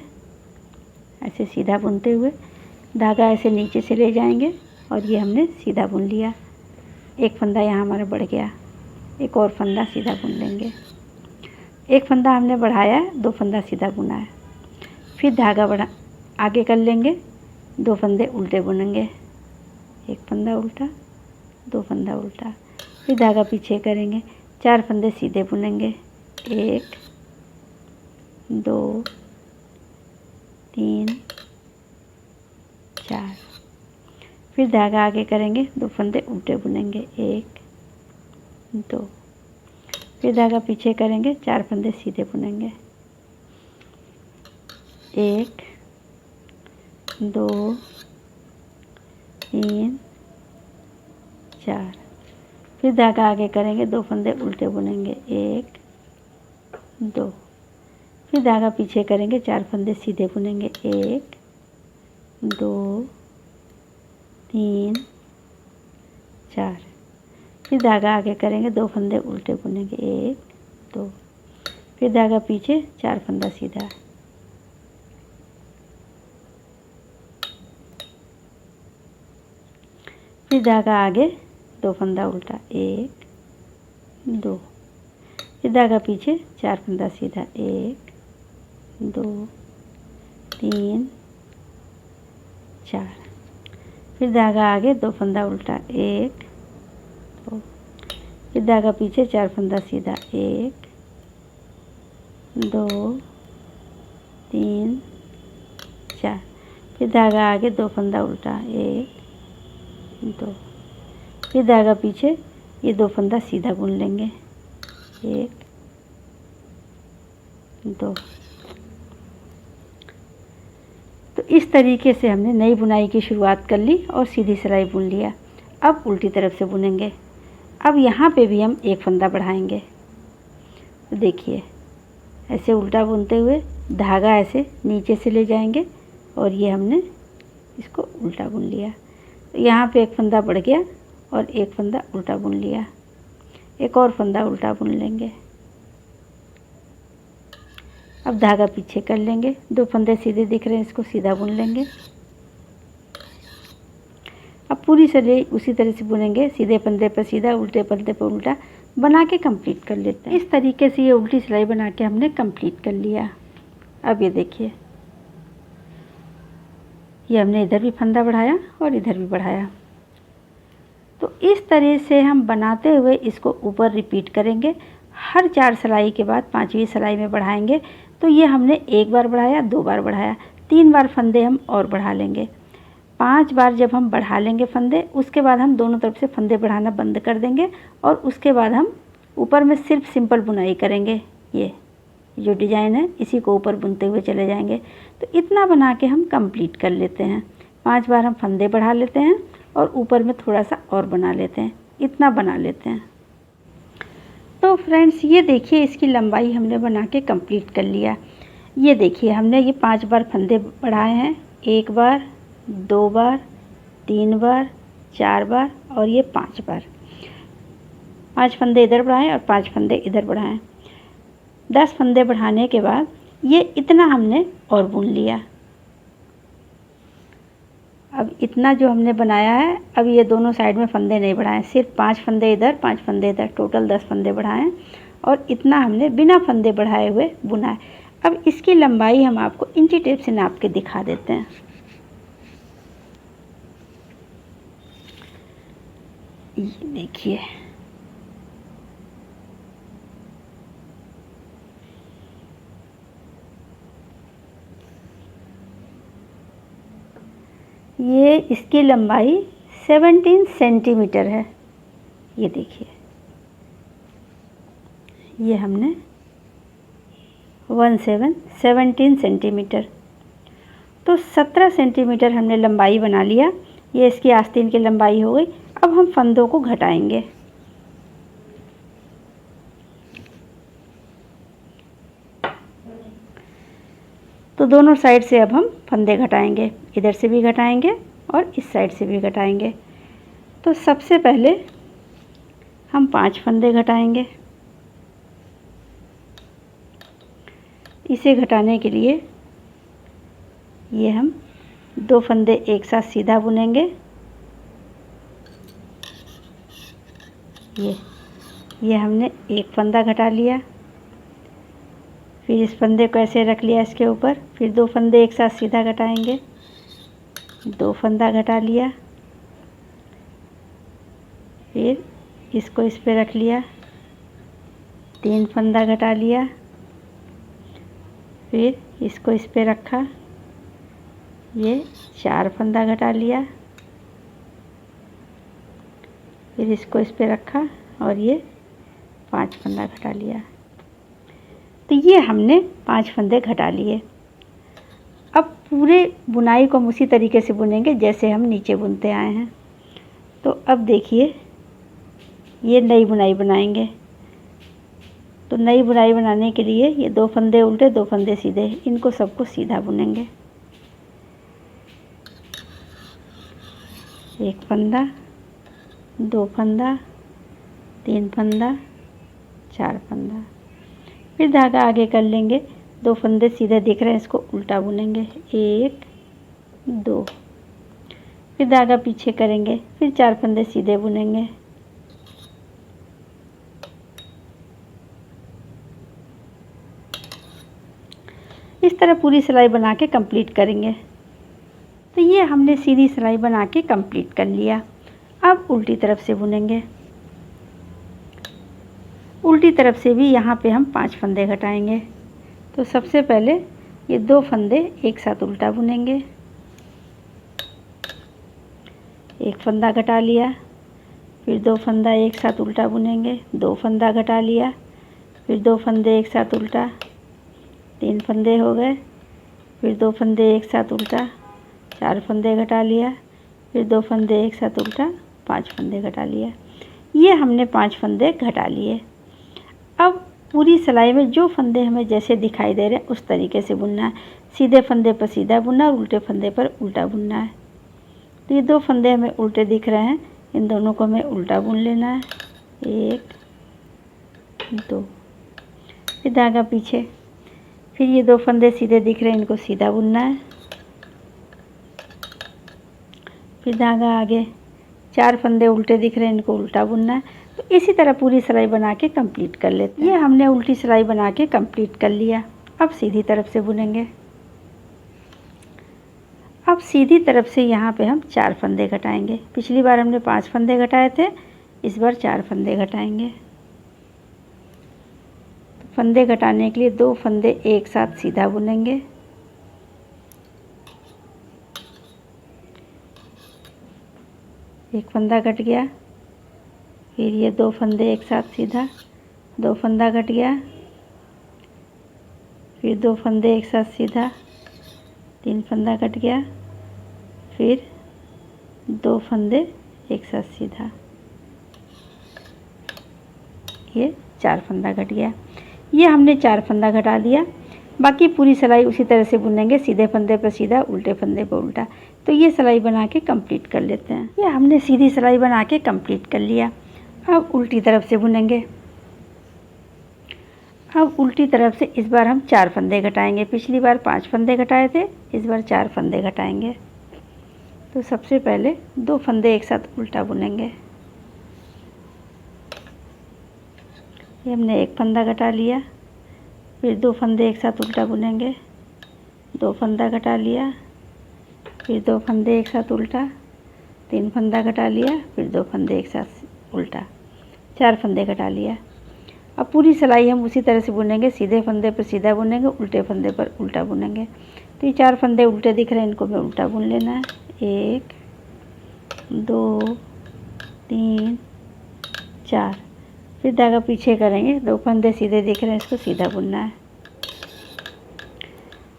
ऐसे सीधा बुनते हुए। धागा ऐसे नीचे से ले जाएंगे और ये हमने सीधा बुन लिया। एक फंदा यहाँ हमारा बढ़ गया, एक और फंदा सीधा बुन लेंगे। एक फंदा हमने बढ़ाया है, 2 फंदा सीधा बुना है। फिर धागा बढ़ा आगे कर लेंगे, 2 फंदे उल्टे बुनेंगे। एक फंदा उल्टा, 2 फंदा उल्टा, फिर धागा पीछे करेंगे। 4 फंदे सीधे बुनेंगे। 1 2 3 4, फिर धागा आगे करेंगे, 2 फंदे उल्टे बुनेंगे। 1 2, फिर धागा पीछे करेंगे, 4 फंदे सीधे बुनेंगे। 1 2 3 4, फिर धागा आगे करेंगे, 2 फंदे उल्टे बुनेंगे। 1 2, फिर धागा पीछे करेंगे, 4 फंदे सीधे बुनेंगे। 1 2 3 4, फिर धागा आगे करेंगे, 2 फंदे उल्टे बुनेंगे। 1 2, फिर धागा पीछे, 4 फंदा सीधा। फिर धागा आगे, 2 फंदा उल्टा। 1 2, फिर धागा पीछे, 4 फंदा सीधा। 1 2 3 4, फिर धागा आगे, 2 फंदा उल्टा। 1 2, फिर धागा पीछे, 4 फंदा सीधा। 1 2 3 4, फिर धागा आगे, 2 फंदा उल्टा। 1 2, फिर धागा पीछे, ये 2 फंदा सीधा बुन लेंगे। 1 2। तो इस तरीके से हमने नई बुनाई की शुरुआत कर ली और सीधी सिलाई बुन लिया। अब उल्टी तरफ से बुनेंगे। अब यहाँ पे भी हम एक फंदा बढ़ाएंगे। तो देखिए, ऐसे उल्टा बुनते हुए धागा ऐसे नीचे से ले जाएंगे और ये हमने इसको उल्टा बुन लिया। तो यहाँ पे एक फंदा बढ़ गया और एक फंदा उल्टा बुन लिया। एक और फंदा उल्टा बुन लेंगे। अब धागा पीछे कर लेंगे, 2 फंदे सीधे दिख रहे हैं, इसको सीधा बुन लेंगे। अब पूरी सिलाई उसी तरह से बुनेंगे, सीधे फंदे पर सीधा, उल्टे फंदे पर उल्टा बना के कंप्लीट कर लेते हैं। इस तरीके से ये उल्टी सिलाई बना के हमने कंप्लीट कर लिया। अब ये देखिए, ये हमने इधर भी फंदा बढ़ाया और इधर भी बढ़ाया। तो इस तरह से हम बनाते हुए इसको ऊपर रिपीट करेंगे। हर 4 सिलाई के बाद 5वीं सिलाई में बढ़ाएंगे। तो ये हमने 1 बार बढ़ाया, 2 बार बढ़ाया, 3 बार फंदे हम और बढ़ा लेंगे। 5 बार जब हम बढ़ा लेंगे फंदे, उसके बाद हम दोनों तरफ से फंदे बढ़ाना बंद कर देंगे और उसके बाद हम ऊपर में सिर्फ सिंपल बुनाई करेंगे। ये जो डिज़ाइन है इसी को ऊपर बुनते हुए चले जाएंगे। तो इतना बना के हम कंप्लीट कर लेते हैं। 5 बार हम फंदे बढ़ा लेते हैं और ऊपर में थोड़ा सा और बना लेते हैं, इतना बना लेते हैं। तो फ्रेंड्स ये देखिए इसकी लंबाई हमने बना के कंप्लीट कर लिया। ये देखिए हमने ये 5 बार फंदे बढ़ाए हैं, 1 बार, 2 बार, 3 बार, 4 बार और ये 5 बार। 5 फंदे इधर बढ़ाएं और 5 फंदे इधर बढ़ाएं। 10 फंदे बढ़ाने के बाद ये इतना हमने और बुन लिया। अब इतना जो हमने बनाया है, अब ये दोनों साइड में फंदे नहीं बढ़ाएं, सिर्फ 5 फंदे इधर, 5 फंदे इधर, टोटल 10 फंदे बढ़ाएं और इतना हमने बिना फंदे बढ़ाए हुए बुना है। अब इसकी लंबाई हम आपको इंची टेप से नाप के दिखा देते हैं। ये देखिए ये इसकी लंबाई 17 सेंटीमीटर है। ये देखिए ये हमने 17 सेंटीमीटर, तो 17 सेंटीमीटर हमने लंबाई बना लिया। ये इसकी आस्तीन की लंबाई हो गई। अब हम फंदों को घटाएंगे। तो दोनों साइड से अब हम फंदे घटाएंगे, इधर से भी घटाएंगे और इस साइड से भी घटाएंगे। तो सबसे पहले हम 5 फंदे घटाएंगे। इसे घटाने के लिए ये हम 2 फंदे एक साथ सीधा बुनेंगे। ये हमने एक फंदा घटा लिया, फिर इस फंदे को ऐसे रख लिया इसके ऊपर, फिर 2 फंदे एक साथ सीधा घटाएंगे, 2 फंदा घटा लिया, फिर इसको इस पे रख लिया, 3 फंदा घटा लिया, फिर इसको इस पे रखा, ये 4 फंदा घटा लिया, फिर इसको इस पे रखा और ये 5 फंदा घटा लिया। तो ये हमने 5 फंदे घटा लिए। अब पूरे बुनाई को हम उसी तरीके से बुनेंगे जैसे हम नीचे बुनते आए हैं। तो अब देखिए ये नई बुनाई बनाएंगे। तो नई बुनाई बनाने के लिए ये 2 फंदे उल्टे, 2 फंदे सीधे, इनको सबको सीधा बुनेंगे। 1 फंदा, 2 फंदा, 3 फंदा, 4 फंदा, फिर धागा आगे कर लेंगे। 2 फंदे सीधे दिख रहे हैं, इसको उल्टा बुनेंगे, 1 2, फिर धागा पीछे करेंगे, फिर 4 फंदे सीधे बुनेंगे, इस तरह पूरी सिलाई बना के कंप्लीट करेंगे। तो ये हमने सीधी सिलाई बना के कंप्लीट कर लिया। अब उल्टी तरफ से बुनेंगे। उल्टी तरफ से भी यहाँ पे हम 5 फंदे घटाएंगे। तो सबसे पहले ये 2 फंदे एक साथ उल्टा बुनेंगे, 1 फंदा घटा लिया, फिर 2 फंदा एक साथ उल्टा बुनेंगे, 2 फंदा घटा लिया, फिर 2 फंदे एक साथ उल्टा, 3 फंदे हो गए, फिर 2 फंदे एक साथ उल्टा, 4 फंदे घटा लिया, फिर 2 फंदे एक साथ उल्टा, 5 फंदे घटा लिया। ये हमने 5 फंदे घटा लिए। अब पूरी सिलाई में जो फंदे हमें जैसे दिखाई दे रहे हैं उस तरीके से बुनना है। सीधे फंदे पर सीधा बुनना और उल्टे फंदे पर उल्टा बुनना है। तो ये 2 फंदे हमें उल्टे दिख रहे हैं, इन दोनों को हमें उल्टा बुन लेना है, 1 2, फिर धागा पीछे, फिर ये 2 फंदे सीधे दिख रहे हैं, इनको सीधा बुनना है, फिर धागा आगे, 4 फंदे उल्टे दिख रहे हैं, इनको उल्टा बुनना है। तो इसी तरह पूरी सिलाई बना के कंप्लीट कर लेते हैं। ये हमने उल्टी सिलाई बना के कंप्लीट कर लिया। अब सीधी तरफ से बुनेंगे। अब सीधी तरफ से यहाँ पे हम 4 फंदे घटाएंगे। पिछली बार हमने 5 फंदे घटाए थे, इस बार 4 फंदे घटाएंगे। फंदे घटाने के लिए 2 फंदे एक साथ सीधा बुनेंगे, एक फंदा कट गया, फिर ये 2 फंदे एक साथ सीधा, 2 फंदा कट गया, फिर 2 फंदे एक साथ सीधा, 3 फंदा कट गया, फिर 2 फंदे एक साथ सीधा, ये 4 फंदा कट गया। ये हमने 4 फंदा घटा दिया। बाकी पूरी सिलाई उसी तरह से बुनेंगे, सीधे फंदे पर सीधा, उल्टे फंदे पर उल्टा। तो ये सिलाई बना के कंप्लीट कर लेते हैं। ये हमने सीधी सिलाई बना के कंप्लीट कर लिया। अब उल्टी तरफ से बुनेंगे। अब उल्टी तरफ से इस बार हम 4 फंदे घटाएंगे। पिछली बार 5 फंदे घटाए थे, इस बार 4 फंदे घटाएंगे। तो सबसे पहले 2 फंदे एक साथ उल्टा बुनेंगे। ये हमने एक फंदा घटा लिया, फिर 2 फंदे एक साथ उल्टा बुनेंगे, 2 फंदा घटा लिया, फिर 2 फंदे एक साथ उल्टा, 3 फंदा घटा लिया, फिर 2 फंदे एक साथ उल्टा, 4 फंदे घटा लिया। अब पूरी सिलाई हम उसी तरह से बुनेंगे, सीधे फंदे पर सीधा बुनेंगे, उल्टे फंदे पर उल्टा बुनेंगे। तो ये 4 फंदे उल्टे दिख रहे हैं, इनको मैं उल्टा बुन लेना है। 1 2 3 4, फिर धागा पीछे करेंगे, 2 फंदे सीधे दिख रहे हैं, इसको सीधा बुनना है।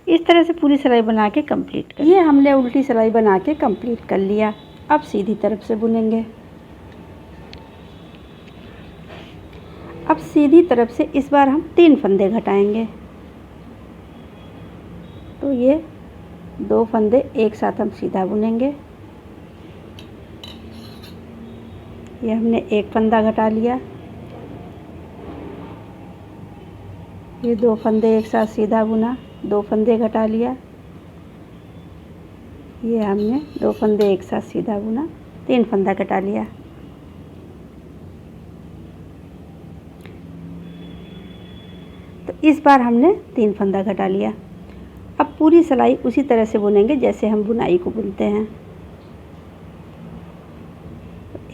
इस तरह से पूरी सिलाई बना के कंप्लीट कर। ये हमने उल्टी सिलाई बना के कंप्लीट कर लिया। अब सीधी तरफ से बुनेंगे। अब सीधी तरफ से इस बार हम 3 फंदे घटाएंगे। तो ये 2 फंदे एक साथ हम सीधा बुनेंगे। ये हमने एक फंदा घटा लिया, ये 2 फंदे एक साथ सीधा बुना, 2 फंदे घटा लिया, ये हमने 2 फंदे एक साथ सीधा बुना, 3 फंदा घटा लिया। तो इस बार हमने 3 फंदा घटा लिया। अब पूरी सिलाई उसी तरह से बुनेंगे जैसे हम बुनाई को बुनते हैं।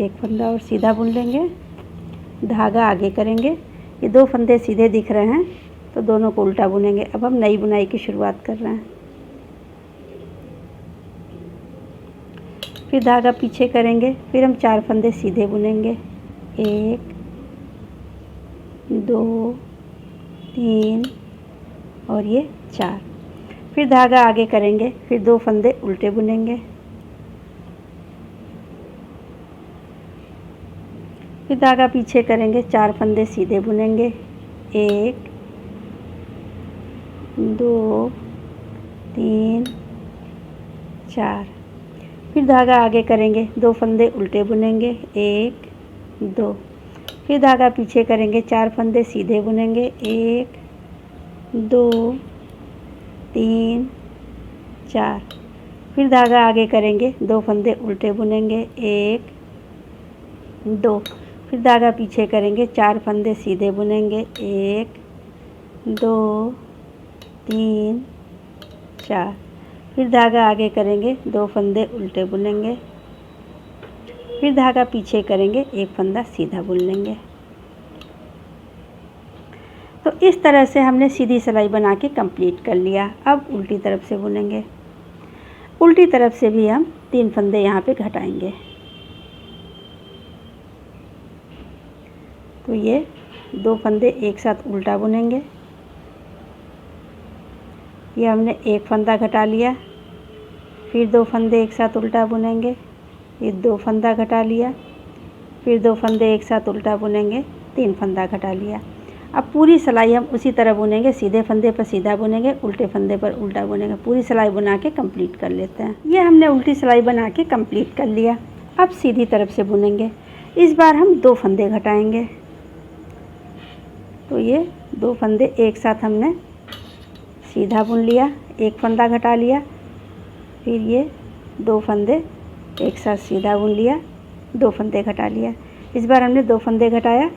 एक फंदा और सीधा बुन लेंगे, धागा आगे करेंगे। ये 2 फंदे सीधे दिख रहे हैं, तो दोनों को उल्टा बुनेंगे। अब हम नई बुनाई की शुरुआत कर रहे हैं। फिर धागा पीछे करेंगे, फिर हम 4 फंदे सीधे बुनेंगे। 1 2 3 और ये 4। फिर धागा आगे करेंगे, फिर 2 फंदे उल्टे बुनेंगे। फिर धागा पीछे करेंगे, 4 फंदे सीधे बुनेंगे। 1 2 3 4। फिर धागा आगे करेंगे, 2 फंदे उल्टे बुनेंगे। 1 2। फिर धागा पीछे करेंगे, 4 फंदे सीधे बुनेंगे। 1 2 3 4। फिर धागा आगे करेंगे, 2 फंदे उल्टे बुनेंगे। 1 2। फिर धागा पीछे करेंगे, 4 फंदे सीधे बुनेंगे। 1 2 3 4। फिर धागा आगे करेंगे, 2 फंदे उल्टे बुनेंगे। फिर धागा पीछे करेंगे, 1 फंदा सीधा बुन लेंगे। तो इस तरह से हमने सीधी सिलाई बना के कंप्लीट कर लिया। अब उल्टी तरफ से बुनेंगे। उल्टी तरफ से भी हम 3 फंदे यहाँ पे घटाएंगे। तो ये 2 फंदे एक साथ उल्टा बुनेंगे। ये हमने एक फंदा घटा लिया, फिर 2 फंदे एक साथ उल्टा बुनेंगे। ये 2 फंदा घटा लिया, फिर 2 फंदे एक साथ उल्टा बुनेंगे। 3 फंदा घटा लिया। अब पूरी सिलाई हम उसी तरह बुनेंगे, सीधे फंदे पर सीधा बुनेंगे, उल्टे फंदे पर उल्टा बुनेंगे। पूरी सिलाई बना के कंप्लीट कर लेते हैं। ये हमने उल्टी सिलाई बना के कंप्लीट कर लिया। अब सीधी तरफ से बुनेंगे। इस बार हम 2 फंदे घटाएंगे। तो ये 2 फंदे एक साथ हमने सीधा बुन लिया, एक फंदा घटा लिया, फिर ये 2 फंदे एक साथ सीधा बुन लिया, 2 फंदे घटा लिया। इस बार हमने 2 फंदे घटाया।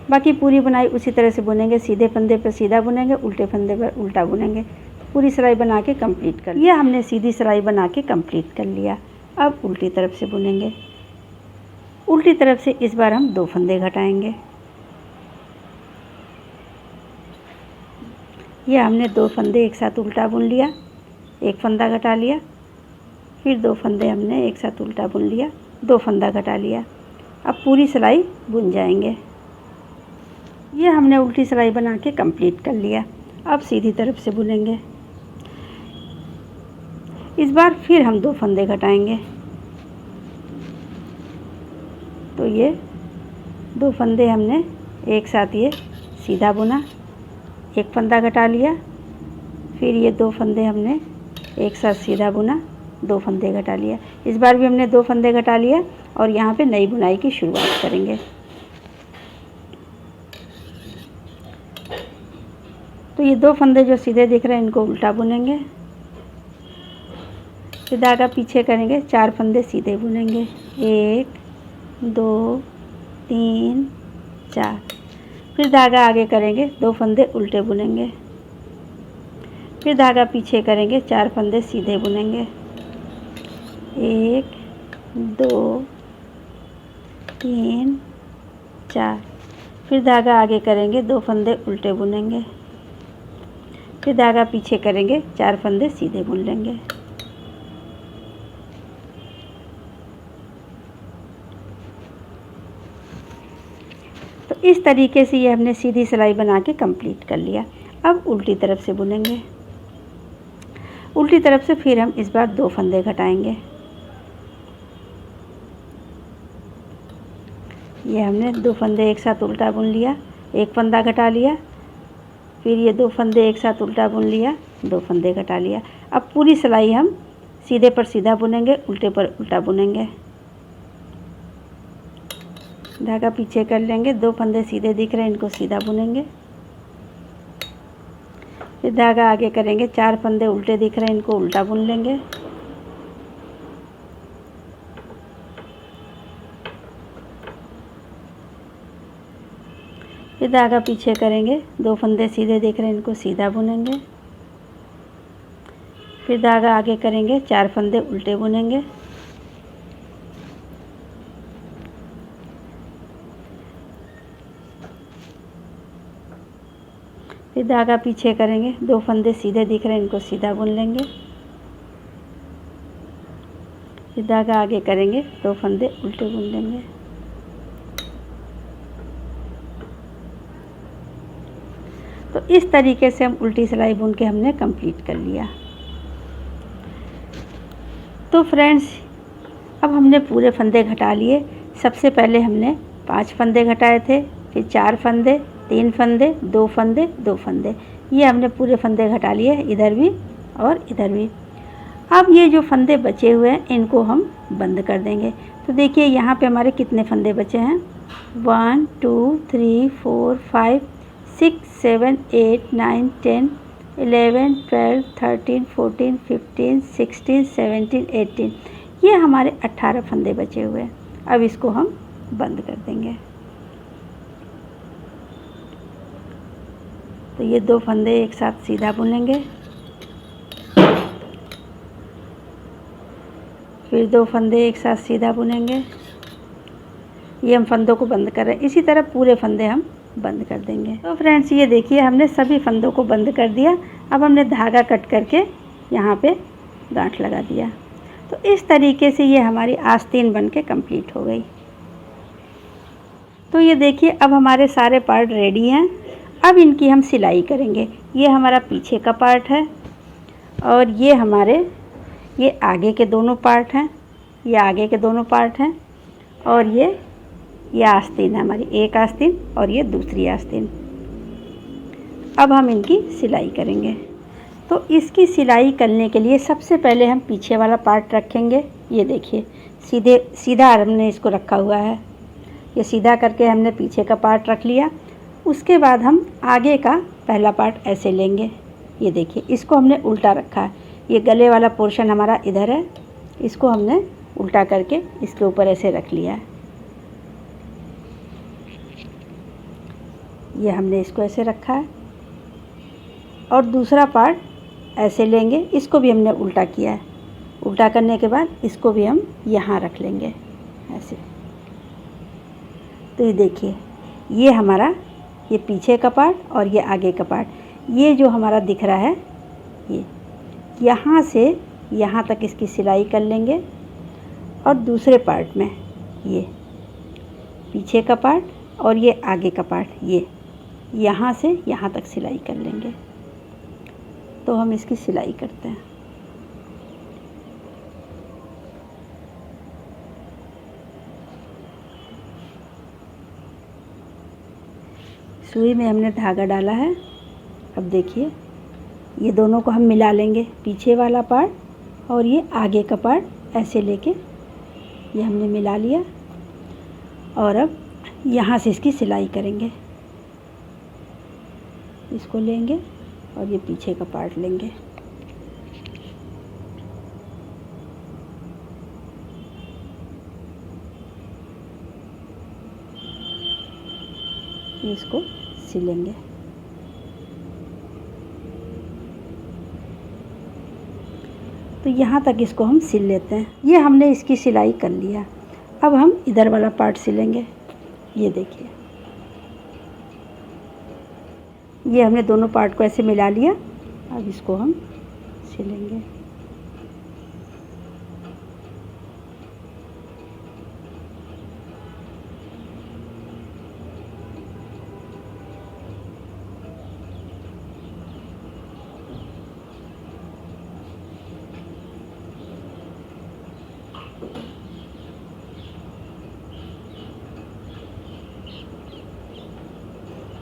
बाकी पूरी बुनाई उसी तरह से बुनेंगे, सीधे फंदे पर सीधा बुनेंगे, उल्टे फंदे पर उल्टा बुनेंगे। पूरी सिलाई बना के कंप्लीट कर लिया। हमने सीधी सिलाई बना के कंप्लीट कर लिया। अब उल्टी तरफ से बुनेंगे। उल्टी तरफ से इस बार हम 2 फंदे घटाएंगे। ये हमने 2 फंदे एक साथ उल्टा बुन लिया, एक फंदा घटा लिया, फिर 2 फंदे हमने एक साथ उल्टा बुन लिया, 2 फंदा घटा लिया। अब पूरी सिलाई बुन जाएंगे। ये हमने उल्टी सिलाई बना के कंप्लीट कर लिया। अब सीधी तरफ से बुनेंगे। इस बार फिर हम 2 फंदे घटाएंगे। तो ये 2 फंदे हमने एक साथ ये सीधा बुना, 1 फंदा घटा लिया, फिर ये 2 फंदे हमने एक साथ सीधा बुना, 2 फंदे घटा लिया। इस बार भी हमने 2 फंदे घटा लिया और यहाँ पे नई बुनाई की शुरुआत करेंगे। तो ये 2 फंदे जो सीधे दिख रहे हैं इनको उल्टा बुनेंगे, फिर धागा पीछे करेंगे, 4 फंदे सीधे बुनेंगे, 1 2 3 4, फिर धागा आगे करेंगे, 2 फंदे उल्टे बुनेंगे, फिर धागा पीछे करेंगे, 4 फंदे सीधे बुनेंगे, 1 2 3 4, फिर धागा आगे करेंगे, 2 फंदे उल्टे बुनेंगे, फिर धागा पीछे करेंगे, 4 फंदे सीधे बुन लेंगे। तो इस तरीके से ये हमने सीधी सिलाई बना के कंप्लीट कर लिया। अब उल्टी तरफ से बुनेंगे। उल्टी तरफ से फिर हम इस बार 2 फंदे घटाएंगे। ये हमने 2 फंदे एक साथ उल्टा बुन लिया, 1 फंदा घटा लिया, फिर ये 2 फंदे एक साथ उल्टा बुन लिया, 2 फंदे घटा लिया। अब पूरी सिलाई हम सीधे पर सीधा बुनेंगे, उल्टे पर उल्टा बुनेंगे। धागा पीछे कर लेंगे, 2 फंदे सीधे दिख रहे हैं इनको सीधा बुनेंगे, फिर धागा आगे करेंगे, 4 फंदे उल्टे दिख रहे हैं इनको उल्टा बुन लेंगे, फिर धागा पीछे करेंगे, 2 फंदे सीधे दिख रहे हैं इनको सीधा बुनेंगे, फिर धागा आगे करेंगे, 4 फंदे उल्टे बुनेंगे, फिर धागा पीछे करेंगे, 2 फंदे सीधे दिख रहे हैं इनको सीधा बुन लेंगे, फिर धागा आगे करेंगे, 2 फंदे उल्टे बुन लेंगे। तो इस तरीके से हम उल्टी सिलाई बुन के हमने कंप्लीट कर लिया। तो फ्रेंड्स अब हमने पूरे फंदे घटा लिए। सबसे पहले हमने 5 फंदे घटाए थे, फिर 4 फंदे, 3 फंदे, 2 फंदे, 2 फंदे, ये हमने पूरे फंदे घटा लिए, इधर भी और इधर भी। अब ये जो फंदे बचे हुए हैं इनको हम बंद कर देंगे। तो देखिए यहाँ पे हमारे कितने फंदे बचे हैं, 1 2 3 4 5 6 7 8 9 10 11 12 13 14 15 16 17 18, ये हमारे 18 फंदे बचे हुए हैं। अब इसको हम बंद कर देंगे। तो ये 2 फंदे एक साथ सीधा बुनेंगे, फिर 2 फंदे एक साथ सीधा बुनेंगे। ये हम फंदों को बंद कर रहे हैं, इसी तरह पूरे फंदे हम बंद कर देंगे। तो फ्रेंड्स ये देखिए हमने सभी फंदों को बंद कर दिया। अब हमने धागा कट करके यहाँ पे गांठ लगा दिया। तो इस तरीके से ये हमारी आस्तीन बन के कंप्लीट हो गई। तो ये देखिए अब हमारे सारे पार्ट रेडी हैं। अब इनकी हम सिलाई करेंगे। ये हमारा पीछे का पार्ट है और ये हमारे ये आगे के दोनों पार्ट हैं, ये आगे के दोनों पार्ट हैं और ये आस्तीन है हमारी, एक आस्तीन और ये दूसरी आस्तीन। अब हम इनकी सिलाई करेंगे। तो इसकी सिलाई करने के लिए सबसे पहले हम पीछे वाला पार्ट रखेंगे। ये देखिए सीधा हमने इसको रखा हुआ है, ये सीधा करके हमने पीछे का पार्ट रख लिया। उसके बाद हम आगे का पहला पार्ट ऐसे लेंगे। ये देखिए इसको हमने उल्टा रखा है, ये गले वाला पोर्शन हमारा इधर है, इसको हमने उल्टा करके इसके ऊपर ऐसे रख लिया है। ये हमने इसको ऐसे रखा है और दूसरा पार्ट ऐसे लेंगे, इसको भी हमने उल्टा किया है। उल्टा करने के बाद इसको भी हम यहाँ रख लेंगे ऐसे। तो ये देखिए ये हमारा ये पीछे का पार्ट और ये आगे का पार्ट, ये जो हमारा दिख रहा है ये यहाँ से यहाँ तक इसकी सिलाई कर लेंगे और दूसरे पार्ट में ये पीछे का पार्ट और ये आगे का पार्ट, ये यहाँ से यहाँ तक सिलाई कर लेंगे। तो हम इसकी सिलाई करते हैं। सुई में हमने धागा डाला है। अब देखिए ये दोनों को हम मिला लेंगे, पीछे वाला पार्ट और ये आगे का पार्ट ऐसे लेके ये हमने मिला लिया। और अब यहाँ से इसकी सिलाई करेंगे। इसको लेंगे और ये पीछे का पार्ट लेंगे। इसको सिलेंगे। तो यहाँ तक इसको हम सिल लेते हैं। ये हमने इसकी सिलाई कर लिया। अब हम इधर वाला पार्ट सिलेंगे। ये देखिए ये हमने दोनों पार्ट को ऐसे मिला लिया। अब इसको हम सिलेंगे।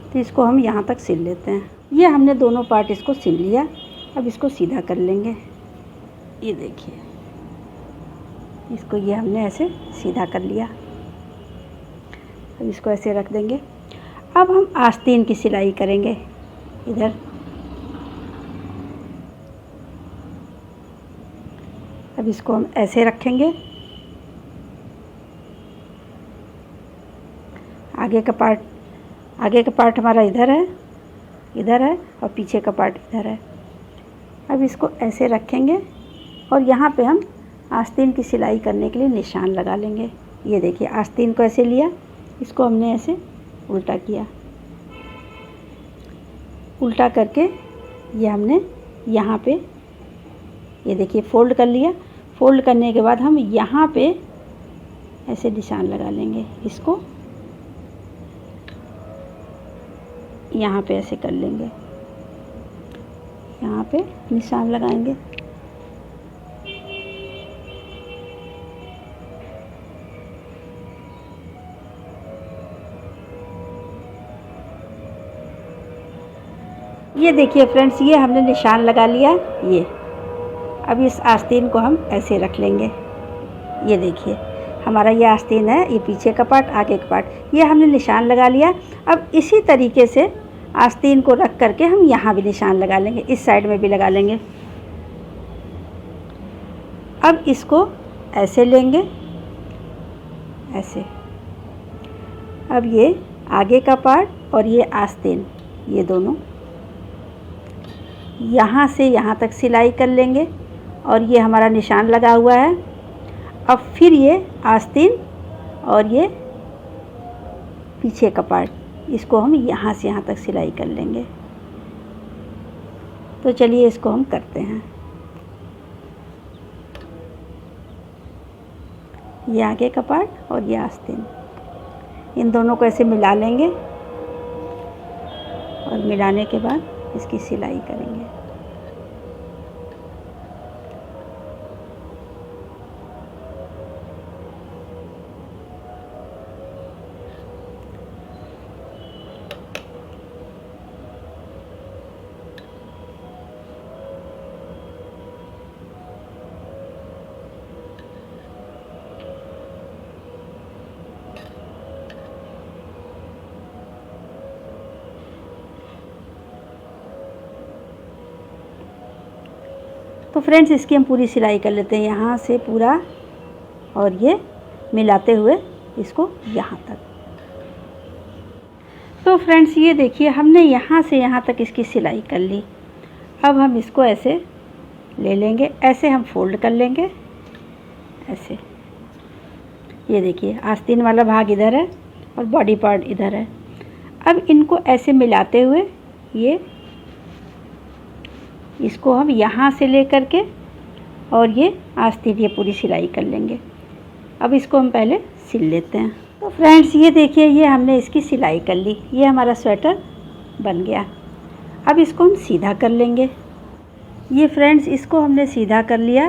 तो इसको हम यहाँ तक सिल लेते हैं। ये हमने दोनों पार्ट इसको सिल लिया। अब इसको सीधा कर लेंगे। ये देखिए इसको ये हमने ऐसे सीधा कर लिया। अब इसको ऐसे रख देंगे। अब हम आस्तीन की सिलाई करेंगे। इधर अब इसको हम ऐसे रखेंगे। आगे का पार्ट हमारा इधर है और पीछे का पार्ट इधर है। अब इसको ऐसे रखेंगे और यहाँ पे हम आस्तीन की सिलाई करने के लिए निशान लगा लेंगे। ये देखिए आस्तीन को ऐसे लिया, इसको हमने ऐसे उल्टा किया। उल्टा करके ये हमने यहाँ पे ये देखिए फोल्ड कर लिया। फोल्ड करने के बाद हम यहाँ पे ऐसे निशान लगा लेंगे। इसको यहाँ पे ऐसे कर लेंगे, यहाँ पे निशान लगाएंगे। ये देखिए फ्रेंड्स ये हमने निशान लगा लिया। ये अब इस आस्तीन को हम ऐसे रख लेंगे। ये देखिए हमारा ये आस्तीन है, ये पीछे का पार्ट आगे का पार्ट, ये हमने निशान लगा लिया। अब इसी तरीके से आस्तीन को रख करके हम यहाँ भी निशान लगा लेंगे, इस साइड में भी लगा लेंगे। अब इसको ऐसे लेंगे, ऐसे। अब ये आगे का पार्ट और ये आस्तीन, ये दोनों यहाँ से यहाँ तक सिलाई कर लेंगे और ये हमारा निशान लगा हुआ है। अब फिर ये आस्तीन और ये पीछे का पार्ट, इसको हम यहाँ से यहाँ तक सिलाई कर लेंगे। तो चलिए इसको हम करते हैं। ये आगे का पार्ट और ये आस्तीन, इन दोनों को ऐसे मिला लेंगे और मिलाने के बाद इसकी सिलाई करेंगे। तो फ्रेंड्स इसकी हम पूरी सिलाई कर लेते हैं, यहाँ से पूरा और ये मिलाते हुए इसको यहाँ तक। तो फ्रेंड्स ये देखिए हमने यहाँ से यहाँ तक इसकी सिलाई कर ली। अब हम इसको ऐसे ले लेंगे, ऐसे हम फोल्ड कर लेंगे ऐसे। ये देखिए आस्तीन वाला भाग इधर है और बॉडी पार्ट इधर है। अब इनको ऐसे मिलाते हुए ये इसको हम यहाँ से ले कर के और ये आस्तीन ये पूरी सिलाई कर लेंगे। अब इसको हम पहले सिल लेते हैं। तो फ्रेंड्स ये देखिए, ये हमने इसकी सिलाई कर ली, ये हमारा स्वेटर बन गया। अब इसको हम सीधा कर लेंगे। ये फ्रेंड्स इसको हमने सीधा कर लिया।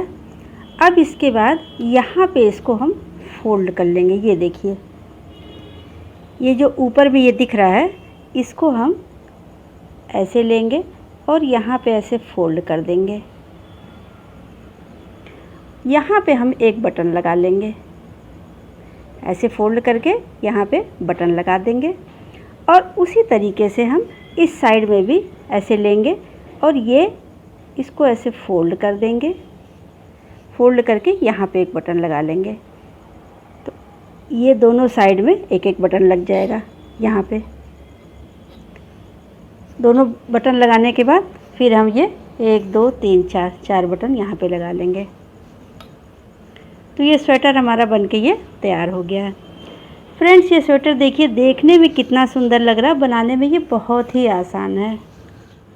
अब इसके बाद यहाँ पे इसको हम फोल्ड कर लेंगे। ये देखिए, ये जो ऊपर में ये दिख रहा है, इसको हम ऐसे लेंगे और यहाँ पे ऐसे फोल्ड कर देंगे। यहाँ पे हम एक बटन लगा लेंगे, ऐसे फोल्ड करके यहाँ पे बटन लगा देंगे। और उसी तरीके से हम इस साइड में भी ऐसे लेंगे और ये इसको ऐसे फोल्ड कर देंगे। फोल्ड करके यहाँ पे एक बटन लगा लेंगे, तो ये दोनों साइड में एक एक बटन लग जाएगा। यहाँ पे दोनों बटन लगाने के बाद फिर हम ये 1 2 3 4 बटन यहाँ पे लगा लेंगे। तो ये स्वेटर हमारा बनके ये तैयार हो गया है। फ्रेंड्स ये स्वेटर देखिए, देखने में कितना सुंदर लग रहा है, बनाने में ये बहुत ही आसान है।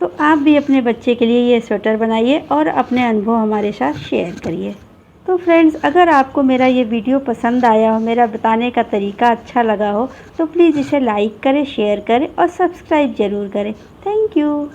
तो आप भी अपने बच्चे के लिए ये स्वेटर बनाइए और अपने अनुभव हमारे साथ शेयर करिए। तो फ्रेंड्स अगर आपको मेरा ये वीडियो पसंद आया हो, मेरा बताने का तरीका अच्छा लगा हो, तो प्लीज़ इसे लाइक करें, शेयर करें और सब्सक्राइब ज़रूर करें। Thank you.